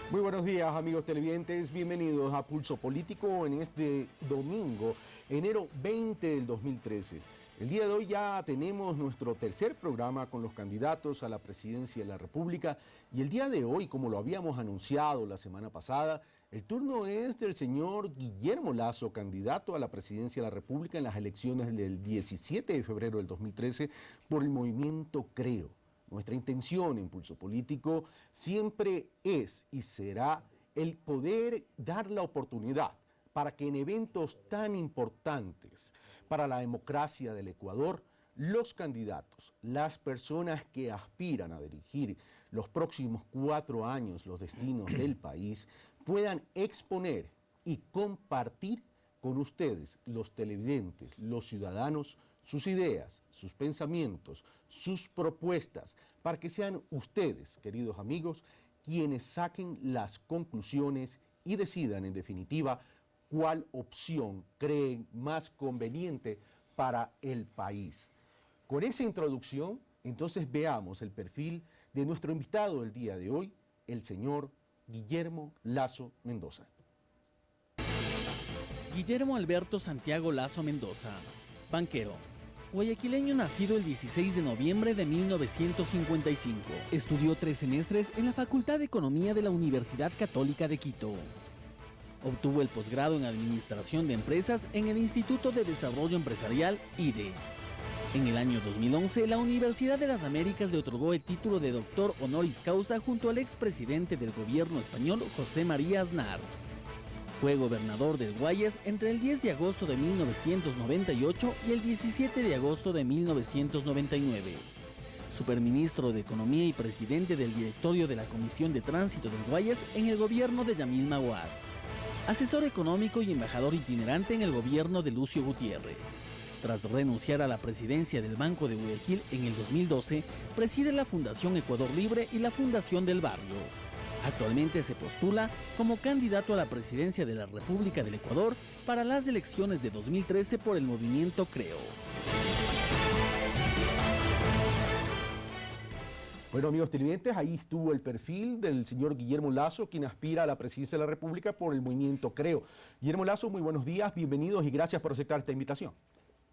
Muy buenos días, amigos televidentes, bienvenidos a Pulso Político en este domingo, enero 20 del 2013. El día de hoy ya tenemos nuestro tercer programa con los candidatos a la presidencia de la República y el día de hoy, como lo habíamos anunciado la semana pasada, el turno es del señor Guillermo Lasso, candidato a la presidencia de la República en las elecciones del 17 de febrero del 2013 por el movimiento Creo. Nuestra intención en Pulso Político siempre es y será el poder dar la oportunidad para que en eventos tan importantes para la democracia del Ecuador, los candidatos, las personas que aspiran a dirigir los próximos 4 años los destinos del país, puedan exponer y compartir con ustedes, los televidentes, los ciudadanos, sus ideas, sus pensamientos, sus propuestas, para que sean ustedes, queridos amigos, quienes saquen las conclusiones y decidan, en definitiva, cuál opción creen más conveniente para el país. Con esa introducción, entonces veamos el perfil de nuestro invitado del día de hoy, el señor Guillermo Lasso Mendoza. Guillermo Alberto Santiago Lasso Mendoza, banquero, guayaquileño nacido el 16 de noviembre de 1955. Estudió 3 semestres en la Facultad de Economía de la Universidad Católica de Quito. Obtuvo el posgrado en Administración de Empresas en el Instituto de Desarrollo Empresarial, IDE. En el año 2011, la Universidad de las Américas le otorgó el título de doctor honoris causa junto al expresidente del gobierno español, José María Aznar. Fue gobernador del Guayas entre el 10 de agosto de 1998 y el 17 de agosto de 1999. Superministro de Economía y presidente del directorio de la Comisión de Tránsito del Guayas en el gobierno de Yamil Maguad. Asesor económico y embajador itinerante en el gobierno de Lucio Gutiérrez. Tras renunciar a la presidencia del Banco de Guayaquil en el 2012, preside la Fundación Ecuador Libre y la Fundación del Barrio. Actualmente se postula como candidato a la presidencia de la República del Ecuador para las elecciones de 2013 por el movimiento Creo. Bueno, amigos televidentes, ahí estuvo el perfil del señor Guillermo Lasso, quien aspira a la presidencia de la República por el movimiento Creo. Guillermo Lasso, muy buenos días, bienvenidos y gracias por aceptar esta invitación.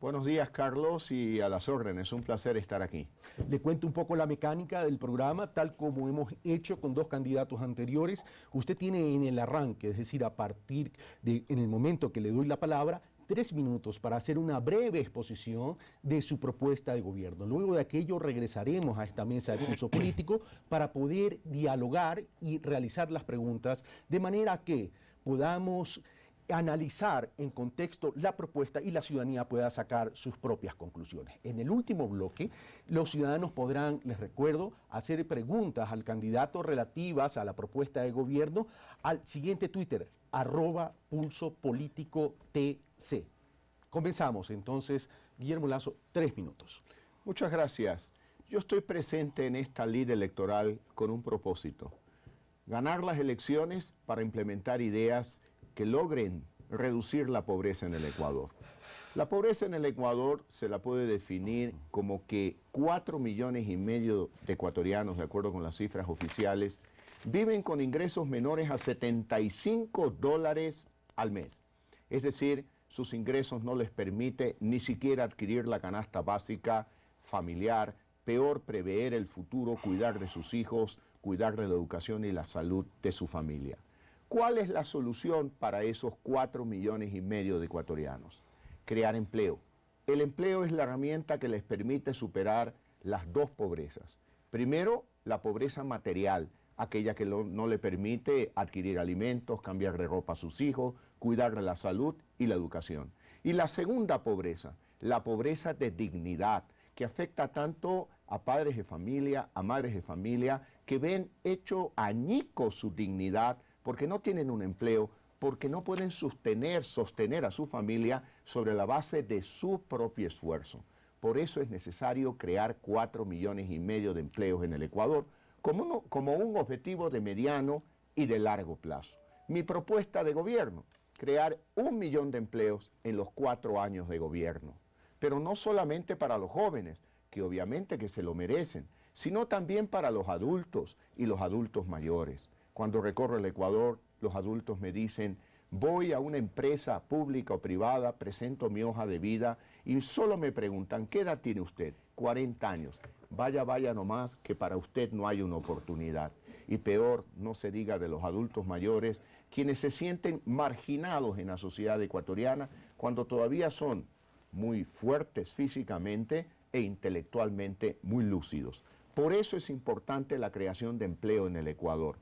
Buenos días, Carlos, y a las órdenes, un placer estar aquí. Le cuento un poco la mecánica del programa, tal como hemos hecho con 2 candidatos anteriores. Usted tiene en el arranque, es decir, a partir de, en el momento que le doy la palabra, 3 minutos para hacer una breve exposición de su propuesta de gobierno. Luego de aquello regresaremos a esta mesa de Pulso Político para poder dialogar y realizar las preguntas de manera que podamos analizar en contexto la propuesta y la ciudadanía pueda sacar sus propias conclusiones. En el último bloque, los ciudadanos podrán, les recuerdo, hacer preguntas al candidato relativas a la propuesta de gobierno al siguiente Twitter, @pulsopoliticotc. Comenzamos entonces, Guillermo Lasso, 3 minutos. Muchas gracias. Yo estoy presente en esta lid electoral con un propósito: ganar las elecciones para implementar ideas que logren reducir la pobreza en el Ecuador. La pobreza en el Ecuador se la puede definir como que 4,5 millones de ecuatorianos, de acuerdo con las cifras oficiales, viven con ingresos menores a $75 al mes. Es decir, sus ingresos no les permite ni siquiera adquirir la canasta básica familiar, peor prever el futuro, cuidar de sus hijos, cuidar de la educación y la salud de su familia. ¿Cuál es la solución para esos 4,5 millones de ecuatorianos? Crear empleo. El empleo es la herramienta que les permite superar las 2 pobrezas. Primero, la pobreza material, aquella que no le permite adquirir alimentos, cambiar de ropa a sus hijos, cuidar de la salud y la educación. Y la segunda pobreza, la pobreza de dignidad, que afecta tanto a padres de familia, a madres de familia, que ven hecho añicos su dignidad porque no tienen un empleo, porque no pueden sostener a su familia sobre la base de su propio esfuerzo. Por eso es necesario crear 4,5 millones de empleos en el Ecuador como un objetivo de mediano y de largo plazo. Mi propuesta de gobierno: crear 1 millón de empleos en los 4 años de gobierno. Pero no solamente para los jóvenes, que obviamente que se lo merecen, sino también para los adultos y los adultos mayores. Cuando recorro el Ecuador, los adultos me dicen, voy a una empresa pública o privada, presento mi hoja de vida y solo me preguntan, ¿qué edad tiene usted? 40 años. Vaya nomás que para usted no hay una oportunidad. Y peor, no se diga de los adultos mayores, quienes se sienten marginados en la sociedad ecuatoriana cuando todavía son muy fuertes físicamente e intelectualmente muy lúcidos. Por eso es importante la creación de empleo en el Ecuador.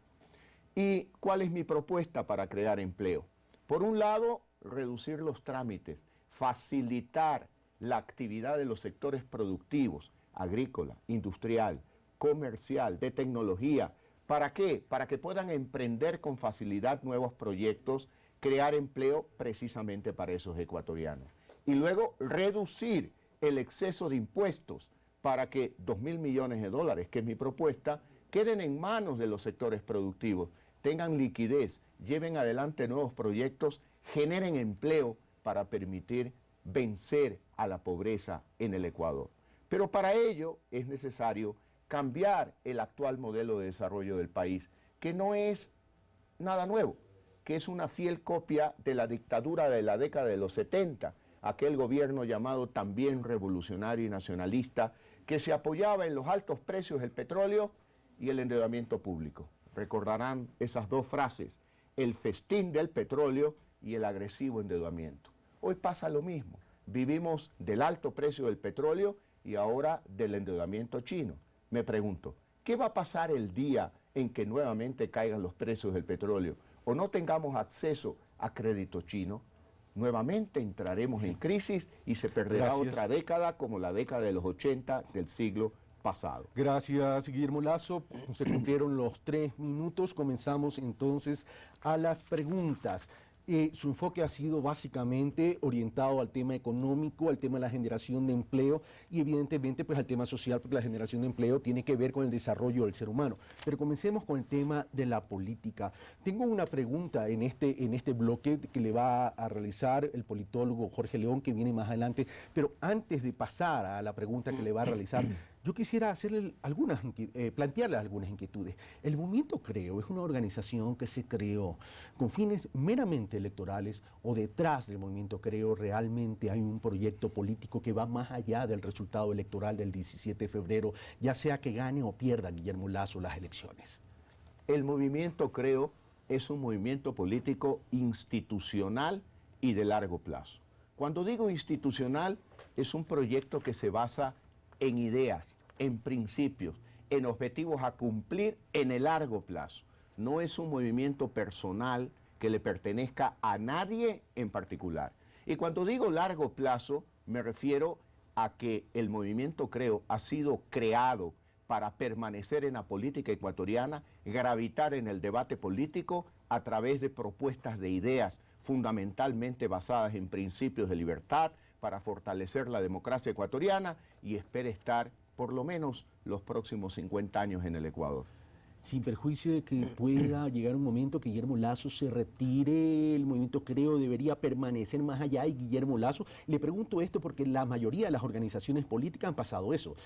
¿Y cuál es mi propuesta para crear empleo? Por un lado, reducir los trámites, facilitar la actividad de los sectores productivos, agrícola, industrial, comercial, de tecnología. ¿Para qué? Para que puedan emprender con facilidad nuevos proyectos, crear empleo precisamente para esos ecuatorianos. Y luego reducir el exceso de impuestos para que 2.000 millones de dólares, que es mi propuesta, queden en manos de los sectores productivos, tengan liquidez, lleven adelante nuevos proyectos, generen empleo para permitir vencer a la pobreza en el Ecuador. Pero para ello es necesario cambiar el actual modelo de desarrollo del país, que no es nada nuevo, que es una fiel copia de la dictadura de la década de los 70, aquel gobierno llamado también revolucionario y nacionalista, que se apoyaba en los altos precios del petróleo y el endeudamiento público. Recordarán esas dos frases, el festín del petróleo y el agresivo endeudamiento. Hoy pasa lo mismo, vivimos del alto precio del petróleo y ahora del endeudamiento chino. Me pregunto, ¿qué va a pasar el día en que nuevamente caigan los precios del petróleo o no tengamos acceso a crédito chino? Nuevamente entraremos en crisis y se perderá otra década como la década de los 80 del siglo pasado. Gracias, Guillermo Lasso. Se cumplieron los 3 minutos. Comenzamos entonces a las preguntas. Su enfoque ha sido básicamente orientado al tema económico, al tema de la generación de empleo y evidentemente pues al tema social, porque la generación de empleo tiene que ver con el desarrollo del ser humano. Pero comencemos con el tema de la política. Tengo una pregunta en este bloque que le va a realizar el politólogo Jorge León, que viene más adelante, pero antes de pasar a la pregunta que le va a realizar, yo quisiera hacerle plantearle algunas inquietudes. El Movimiento Creo es una organización que se creó con fines meramente electorales, o detrás del Movimiento Creo realmente hay un proyecto político que va más allá del resultado electoral del 17 de febrero, ya sea que gane o pierda Guillermo Lasso las elecciones. El Movimiento Creo es un movimiento político institucional y de largo plazo. Cuando digo institucional, es un proyecto que se basa en ideas, en principios, en objetivos a cumplir en el largo plazo. No es un movimiento personal que le pertenezca a nadie en particular. Y cuando digo largo plazo, me refiero a que el Movimiento Creo ha sido creado para permanecer en la política ecuatoriana, gravitar en el debate político a través de propuestas de ideas fundamentalmente basadas en principios de libertad, para fortalecer la democracia ecuatoriana y espera estar por lo menos los próximos 50 años en el Ecuador. Sin perjuicio de que pueda llegar un momento que Guillermo Lasso se retire, el Movimiento Creo debería permanecer más allá y Guillermo Lasso. Le pregunto esto porque la mayoría de las organizaciones políticas han pasado eso.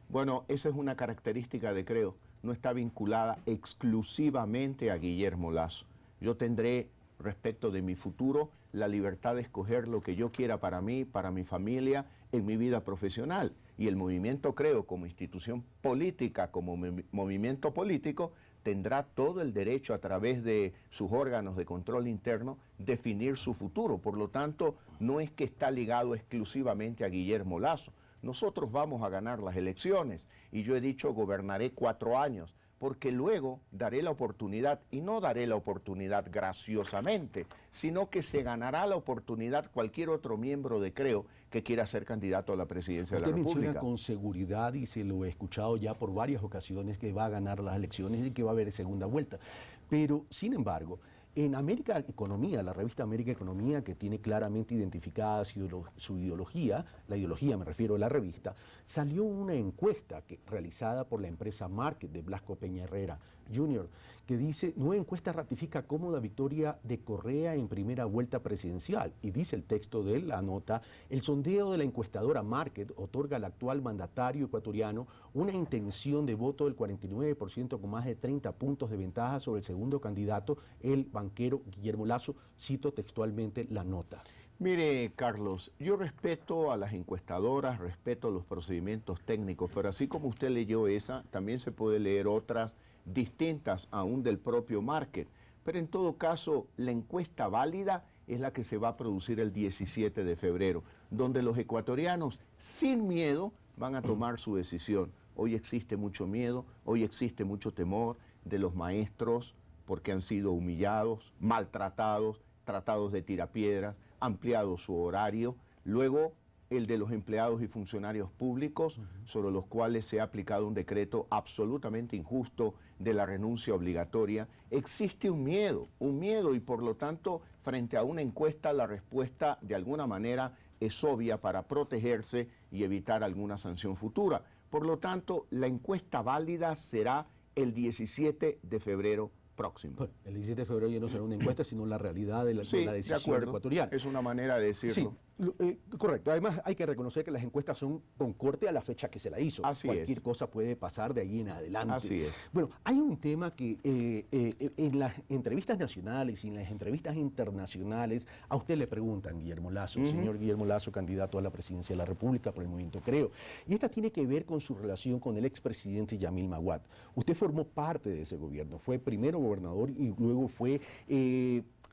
Bueno, esa es una característica de Creo, no está vinculada exclusivamente a Guillermo Lasso. Yo tendré, respecto de mi futuro, la libertad de escoger lo que yo quiera para mí, para mi familia, en mi vida profesional. Y el Movimiento Creo, como institución política, como movimiento político, tendrá todo el derecho a través de sus órganos de control interno definir su futuro. Por lo tanto, no es que está ligado exclusivamente a Guillermo Lasso. Nosotros vamos a ganar las elecciones y yo he dicho gobernaré 4 años, porque luego daré la oportunidad, y no daré la oportunidad graciosamente, sino que se ganará la oportunidad cualquier otro miembro de Creo que quiera ser candidato a la presidencia de la República. Usted menciona con seguridad, y se lo he escuchado ya por varias ocasiones, que va a ganar las elecciones y que va a haber segunda vuelta. Pero, sin embargo, en América Economía, la revista América Economía, que tiene claramente identificada su ideología, la ideología me refiero a la revista, salió una encuesta realizada por la empresa Market de Blasco Peña Herrera, Jr., que dice, nueva encuesta ratifica cómoda victoria de Correa en primera vuelta presidencial. Y dice el texto de la nota, el sondeo de la encuestadora Market otorga al actual mandatario ecuatoriano una intención de voto del 49% con más de 30 puntos de ventaja sobre el segundo candidato, el banquero Guillermo Lasso. Cito textualmente la nota. Mire, Carlos, yo respeto a las encuestadoras, respeto los procedimientos técnicos, pero así como usted leyó esa, también se puede leer otras distintas aún del propio Market. Pero en todo caso, la encuesta válida es la que se va a producir el 17 de febrero, donde los ecuatorianos, sin miedo, van a tomar su decisión. Hoy existe mucho miedo, hoy existe mucho temor de los maestros porque han sido humillados, maltratados, tratados de tirapiedras, ampliado su horario, luego el de los empleados y funcionarios públicos, sobre los cuales se ha aplicado un decreto absolutamente injusto de la renuncia obligatoria. Existe un miedo y por lo tanto, frente a una encuesta, la respuesta de alguna manera es obvia para protegerse y evitar alguna sanción futura. Por lo tanto, la encuesta válida será el 17 de febrero próximo. Bueno, el 17 de febrero ya no será una encuesta, sino la realidad de la decisión ecuatoriana. Es una manera de decirlo. Sí, correcto. Además, hay que reconocer que las encuestas son con corte a la fecha que se la hizo. Así Cualquier cosa puede pasar de ahí en adelante. Así es. Bueno, hay un tema que en las entrevistas nacionales y en las entrevistas internacionales a usted le preguntan, Guillermo Lasso, señor Guillermo Lasso, candidato a la presidencia de la República por el movimiento Creo. Y esta tiene que ver con su relación con el expresidente Yamil Maguad. Usted formó parte de ese gobierno, fue primero gobernador y luego fue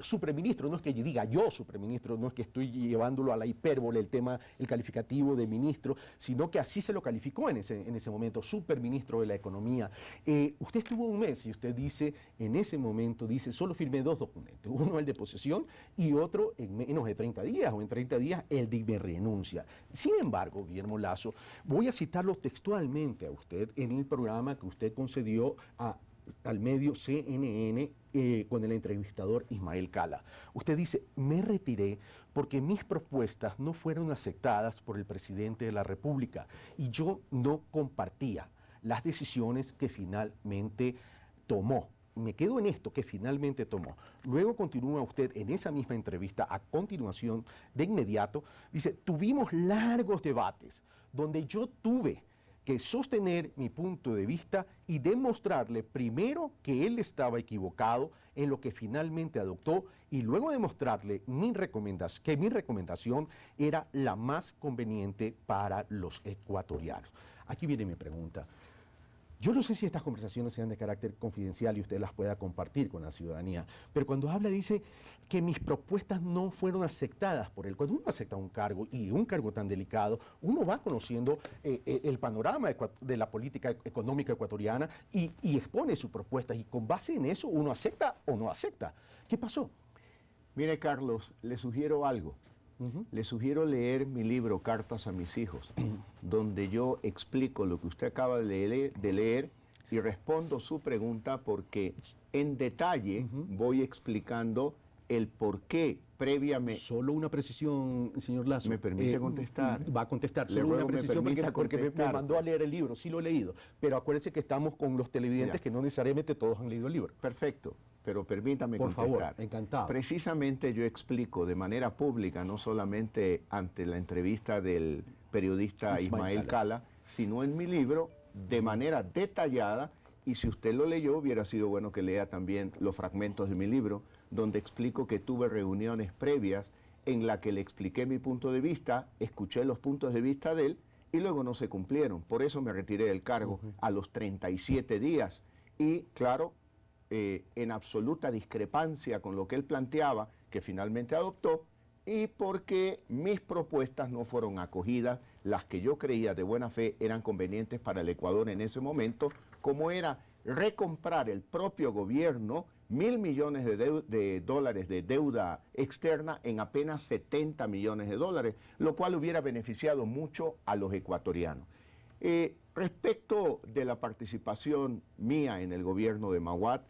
superministro. No es que diga yo superministro, no es que estoy llevándolo a la hipérbole el tema, el calificativo de ministro, sino que así se lo calificó en ese momento, superministro de la economía. Usted estuvo un mes y usted dice, en ese momento dice, solo firmé 2 documentos, uno el de posesión y otro en menos de 30 días o en 30 días el de mi renuncia. Sin embargo, Guillermo Lasso, voy a citarlo textualmente a usted en el programa que usted concedió al medio CNN con el entrevistador Ismael Cala. Usted dice, me retiré porque mis propuestas no fueron aceptadas por el presidente de la República y yo no compartía las decisiones que finalmente tomó. Me quedo en esto que finalmente tomó. Luego continúa usted en esa misma entrevista, a continuación, de inmediato, dice, tuvimos largos debates donde yo tuve que sostener mi punto de vista y demostrarle primero que él estaba equivocado en lo que finalmente adoptó y luego demostrarle que mi recomendación era la más conveniente para los ecuatorianos. Aquí viene mi pregunta. Yo no sé si estas conversaciones sean de carácter confidencial y usted las pueda compartir con la ciudadanía, pero cuando habla dice que mis propuestas no fueron aceptadas por él. Cuando uno acepta un cargo y un cargo tan delicado, uno va conociendo el panorama de la política económica ecuatoriana y expone sus propuestas y con base en eso uno acepta o no acepta. ¿Qué pasó? Mire, Carlos, le sugiero algo. Le sugiero leer mi libro Cartas a mis hijos, donde yo explico lo que usted acaba de leer y respondo su pregunta porque en detalle voy explicando el por qué previamente... Solo una precisión, señor Lasso. ¿Me permite contestar? Va a contestar. Solo una precisión porque me mandó a leer el libro. Sí lo he leído. Pero acuérdese que estamos con los televidentes que no necesariamente todos han leído el libro. Perfecto. Pero permítame contestar. Por favor, encantado. Precisamente yo explico de manera pública, no solamente ante la entrevista del periodista Ismael Cala, sino en mi libro de manera detallada, y si usted lo leyó, hubiera sido bueno que lea también los fragmentos de mi libro, donde explico que tuve reuniones previas en la que le expliqué mi punto de vista, escuché los puntos de vista de él, y luego no se cumplieron. Por eso me retiré del cargo a los 37 días. Y claro, en absoluta discrepancia con lo que él planteaba, que finalmente adoptó, y porque mis propuestas no fueron acogidas, las que yo creía de buena fe eran convenientes para el Ecuador en ese momento, como era recomprar el propio gobierno 1.000 millones de dólares de deuda externa en apenas 70 millones de dólares, lo cual hubiera beneficiado mucho a los ecuatorianos. Respecto de la participación mía en el gobierno de Maguad,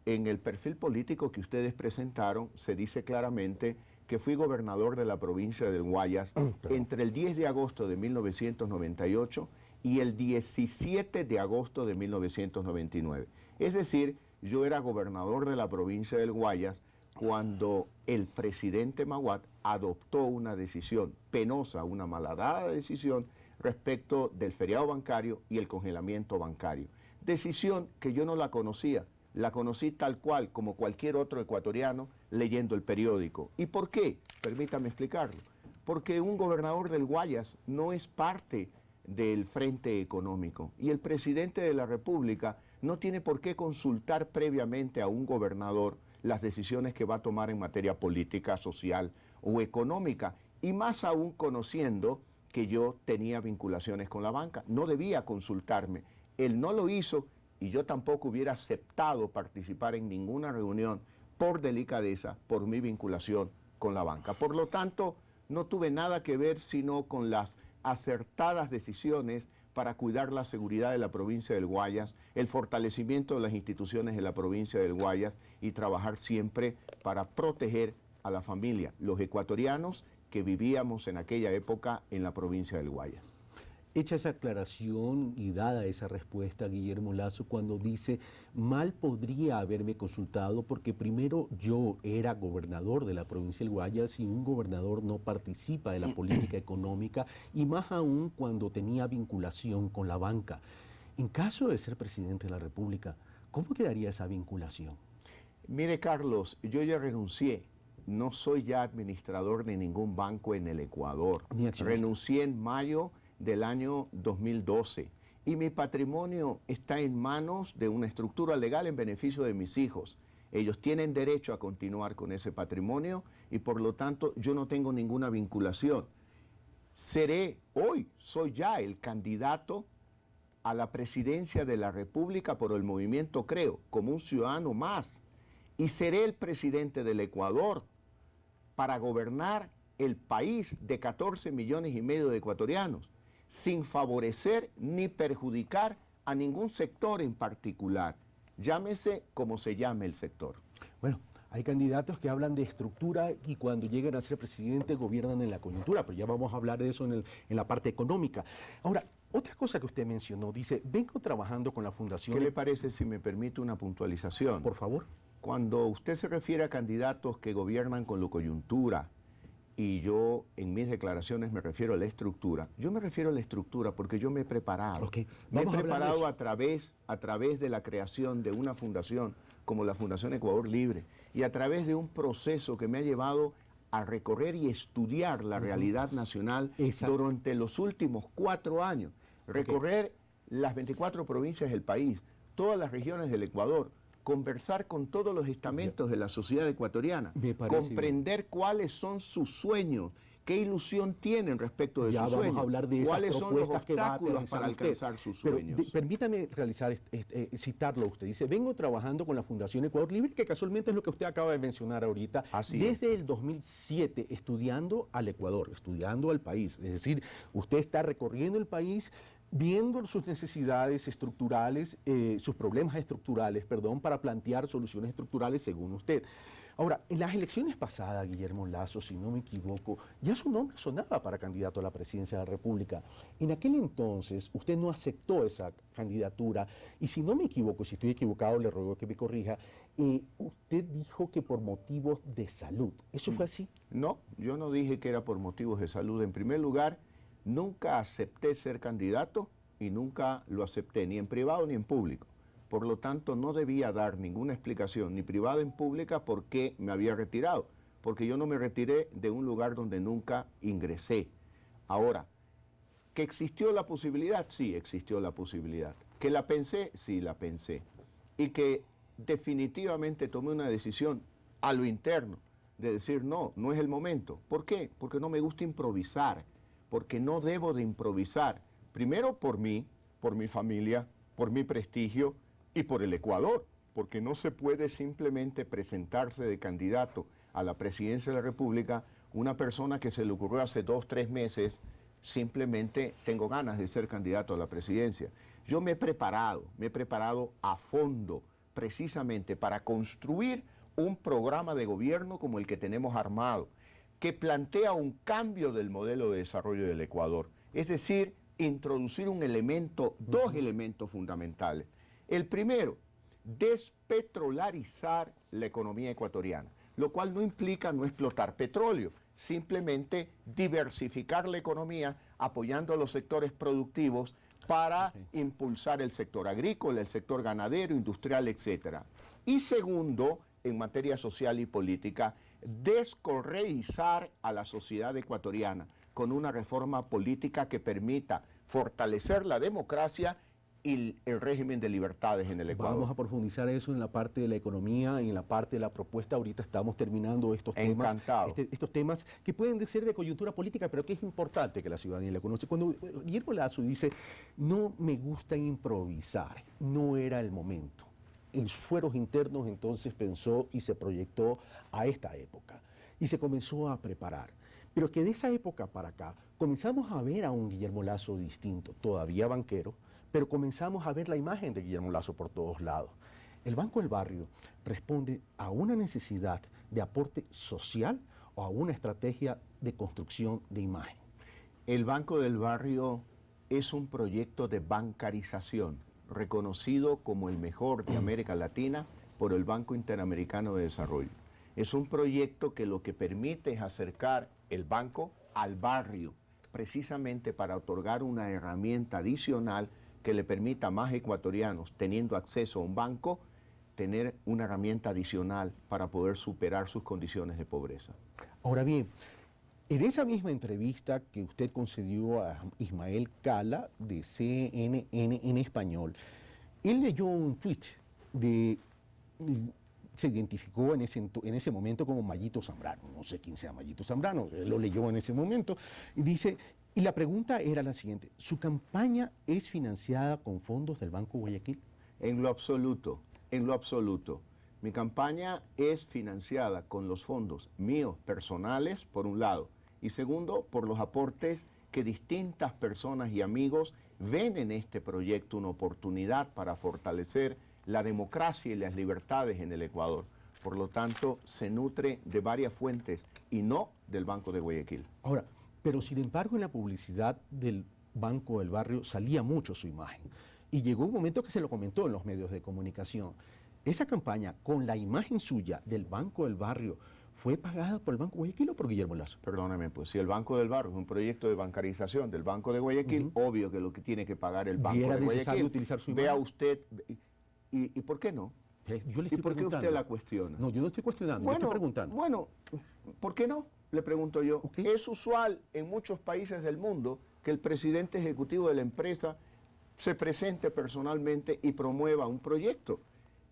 en el perfil político que ustedes presentaron se dice claramente que fui gobernador de la provincia del Guayas entre el 10 de agosto de 1998 y el 17 de agosto de 1999. Es decir, yo era gobernador de la provincia del Guayas cuando el presidente Maguad adoptó una decisión penosa, una malhadada decisión respecto del feriado bancario y el congelamiento bancario. Decisión que yo no la conocía, la conocí tal cual como cualquier otro ecuatoriano leyendo el periódico. ¿Y por qué? Permítame explicarlo. Porque un gobernador del Guayas no es parte del frente económico y el presidente de la República no tiene por qué consultar previamente a un gobernador las decisiones que va a tomar en materia política, social o económica, y más aún conociendo que yo tenía vinculaciones con la banca. No debía consultarme. Él no lo hizo y yo tampoco hubiera aceptado participar en ninguna reunión por delicadeza, por mi vinculación con la banca. Por lo tanto, no tuve nada que ver sino con las acertadas decisiones para cuidar la seguridad de la provincia del Guayas, el fortalecimiento de las instituciones de la provincia del Guayas y trabajar siempre para proteger a la familia, los ecuatorianos que vivíamos en aquella época en la provincia del Guayas. Hecha esa aclaración y dada esa respuesta, Guillermo Lasso, cuando dice, mal podría haberme consultado porque primero yo era gobernador de la provincia del Guayas y un gobernador no participa de la política económica y más aún cuando tenía vinculación con la banca. En caso de ser presidente de la República, ¿cómo quedaría esa vinculación? Mire, Carlos, yo ya renuncié. No soy ya administrador de ningún banco en el Ecuador. Renuncié en mayo del año 2012 y mi patrimonio está en manos de una estructura legal en beneficio de mis hijos. Ellos tienen derecho a continuar con ese patrimonio y por lo tanto yo no tengo ninguna vinculación. Soy ya el candidato a la presidencia de la República por el movimiento Creo, como un ciudadano más, y seré el presidente del Ecuador para gobernar el país de 14 millones y medio de ecuatorianos, sin favorecer ni perjudicar a ningún sector en particular, llámese como se llame el sector. Bueno, hay candidatos que hablan de estructura y cuando llegan a ser presidente gobiernan en la coyuntura, pero ya vamos a hablar de eso en la parte económica. Ahora, otra cosa que usted mencionó, dice, vengo trabajando con la Fundación... ¿Qué le parece si me permite una puntualización? Por favor. Cuando usted se refiere a candidatos que gobiernan con la coyuntura, y yo en mis declaraciones me refiero a la estructura. Yo me refiero a la estructura porque yo me he preparado. Okay. Me he preparado a través de la creación de una fundación como la Fundación Ecuador Libre y a través de un proceso que me ha llevado a recorrer y estudiar la realidad nacional durante los últimos 4 años. Recorrer las 24 provincias del país, todas las regiones del Ecuador, conversar con todos los estamentos de la sociedad ecuatoriana, comprender cuáles son sus sueños, qué ilusión tienen respecto de sus sueños, vamos a hablar de esas cuáles son los propuestas que va a obstáculos para alcanzar sus sueños. Permítame citarlo a usted. Dice, vengo trabajando con la Fundación Ecuador Libre, que casualmente es lo que usted acaba de mencionar ahorita, desde el 2007, estudiando al Ecuador, estudiando al país. Es decir, usted está recorriendo el país, viendo sus necesidades estructurales, sus problemas estructurales, perdón, para plantear soluciones estructurales según usted. Ahora, en las elecciones pasadas, Guillermo Lasso, si no me equivoco, ya su nombre sonaba para candidato a la presidencia de la República. En aquel entonces, usted no aceptó esa candidatura y si no me equivoco, si estoy equivocado, le ruego que me corrija, usted dijo que por motivos de salud. ¿Eso fue así? No, yo no dije que era por motivos de salud. En primer lugar, nunca acepté ser candidato y nunca lo acepté, ni en privado ni en público. Por lo tanto, no debía dar ninguna explicación, ni privada ni pública, por qué me había retirado. Porque yo no me retiré de un lugar donde nunca ingresé. Ahora, ¿que existió la posibilidad? Sí, existió la posibilidad. ¿Que la pensé? Sí, la pensé. Y que definitivamente tomé una decisión a lo interno de decir, no, no es el momento. ¿Por qué? Porque no me gusta improvisar. Porque no debo de improvisar, primero por mí, por mi familia, por mi prestigio y por el Ecuador, porque no se puede simplemente presentarse de candidato a la presidencia de la República una persona que se le ocurrió hace 2, 3 meses, simplemente tengo ganas de ser candidato a la presidencia. Yo me he preparado a fondo, precisamente para construir un programa de gobierno como el que tenemos armado, que plantea un cambio del modelo de desarrollo del Ecuador, es decir, introducir un elemento, 2 elementos fundamentales. El primero, despetrolarizar la economía ecuatoriana, lo cual no implica no explotar petróleo, simplemente diversificar la economía apoyando a los sectores productivos para impulsar el sector agrícola, el sector ganadero, industrial, etc. Y segundo, en materia social y política, descorreizar a la sociedad ecuatoriana con una reforma política que permita fortalecer la democracia y el régimen de libertades en el Ecuador. Vamos a profundizar eso en la parte de la economía y en la parte de la propuesta. Ahorita estamos terminando estos temas. Encantado. Estos temas que pueden ser de coyuntura política, pero que es importante que la ciudadanía la conoce. Cuando Guillermo Lasso dice, no me gusta improvisar, no era el momento. En sus fueros internos entonces pensó y se proyectó a esta época y se comenzó a preparar. Pero que de esa época para acá comenzamos a ver a un Guillermo Lasso distinto, todavía banquero, pero comenzamos a ver la imagen de Guillermo Lasso por todos lados. El Banco del Barrio responde a una necesidad de aporte social o a una estrategia de construcción de imagen. El Banco del Barrio es un proyecto de bancarización reconocido como el mejor de América Latina por el Banco Interamericano de Desarrollo. Es un proyecto que lo que permite es acercar el banco al barrio, precisamente para otorgar una herramienta adicional que le permita a más ecuatorianos, teniendo acceso a un banco, tener una herramienta adicional para poder superar sus condiciones de pobreza. Ahora bien, en esa misma entrevista que usted concedió a Ismael Cala de CNN en español, él leyó un tweet se identificó en ese momento como Mayito Zambrano. No sé quién sea Mayito Zambrano, él lo leyó en ese momento y dice, y la pregunta era la siguiente, ¿su campaña es financiada con fondos del Banco Guayaquil? En lo absoluto, en lo absoluto. Mi campaña es financiada con los fondos míos personales, por un lado, y segundo, por los aportes que distintas personas y amigos ven en este proyecto una oportunidad para fortalecer la democracia y las libertades en el Ecuador. Por lo tanto, se nutre de varias fuentes y no del Banco de Guayaquil. Ahora, pero sin embargo en la publicidad del Banco del Barrio salía mucho su imagen. Y llegó un momento que se lo comentó en los medios de comunicación. Esa campaña con la imagen suya del Banco del Barrio ¿fue pagada por el Banco Guayaquil o por Guillermo Lasso? Perdóname, pues si el Banco del Barrio es un proyecto de bancarización del Banco de Guayaquil, obvio que lo que tiene que pagar el Banco de Guayaquil. Utilizar su imagen? Vea usted, ¿y por qué no? Yo le estoy ¿Y por qué usted la cuestiona? No, yo no estoy cuestionando, yo estoy preguntando. Bueno, ¿por qué no? Le pregunto yo. Okay. Es usual en muchos países del mundo que el presidente ejecutivo de la empresa se presente personalmente y promueva un proyecto.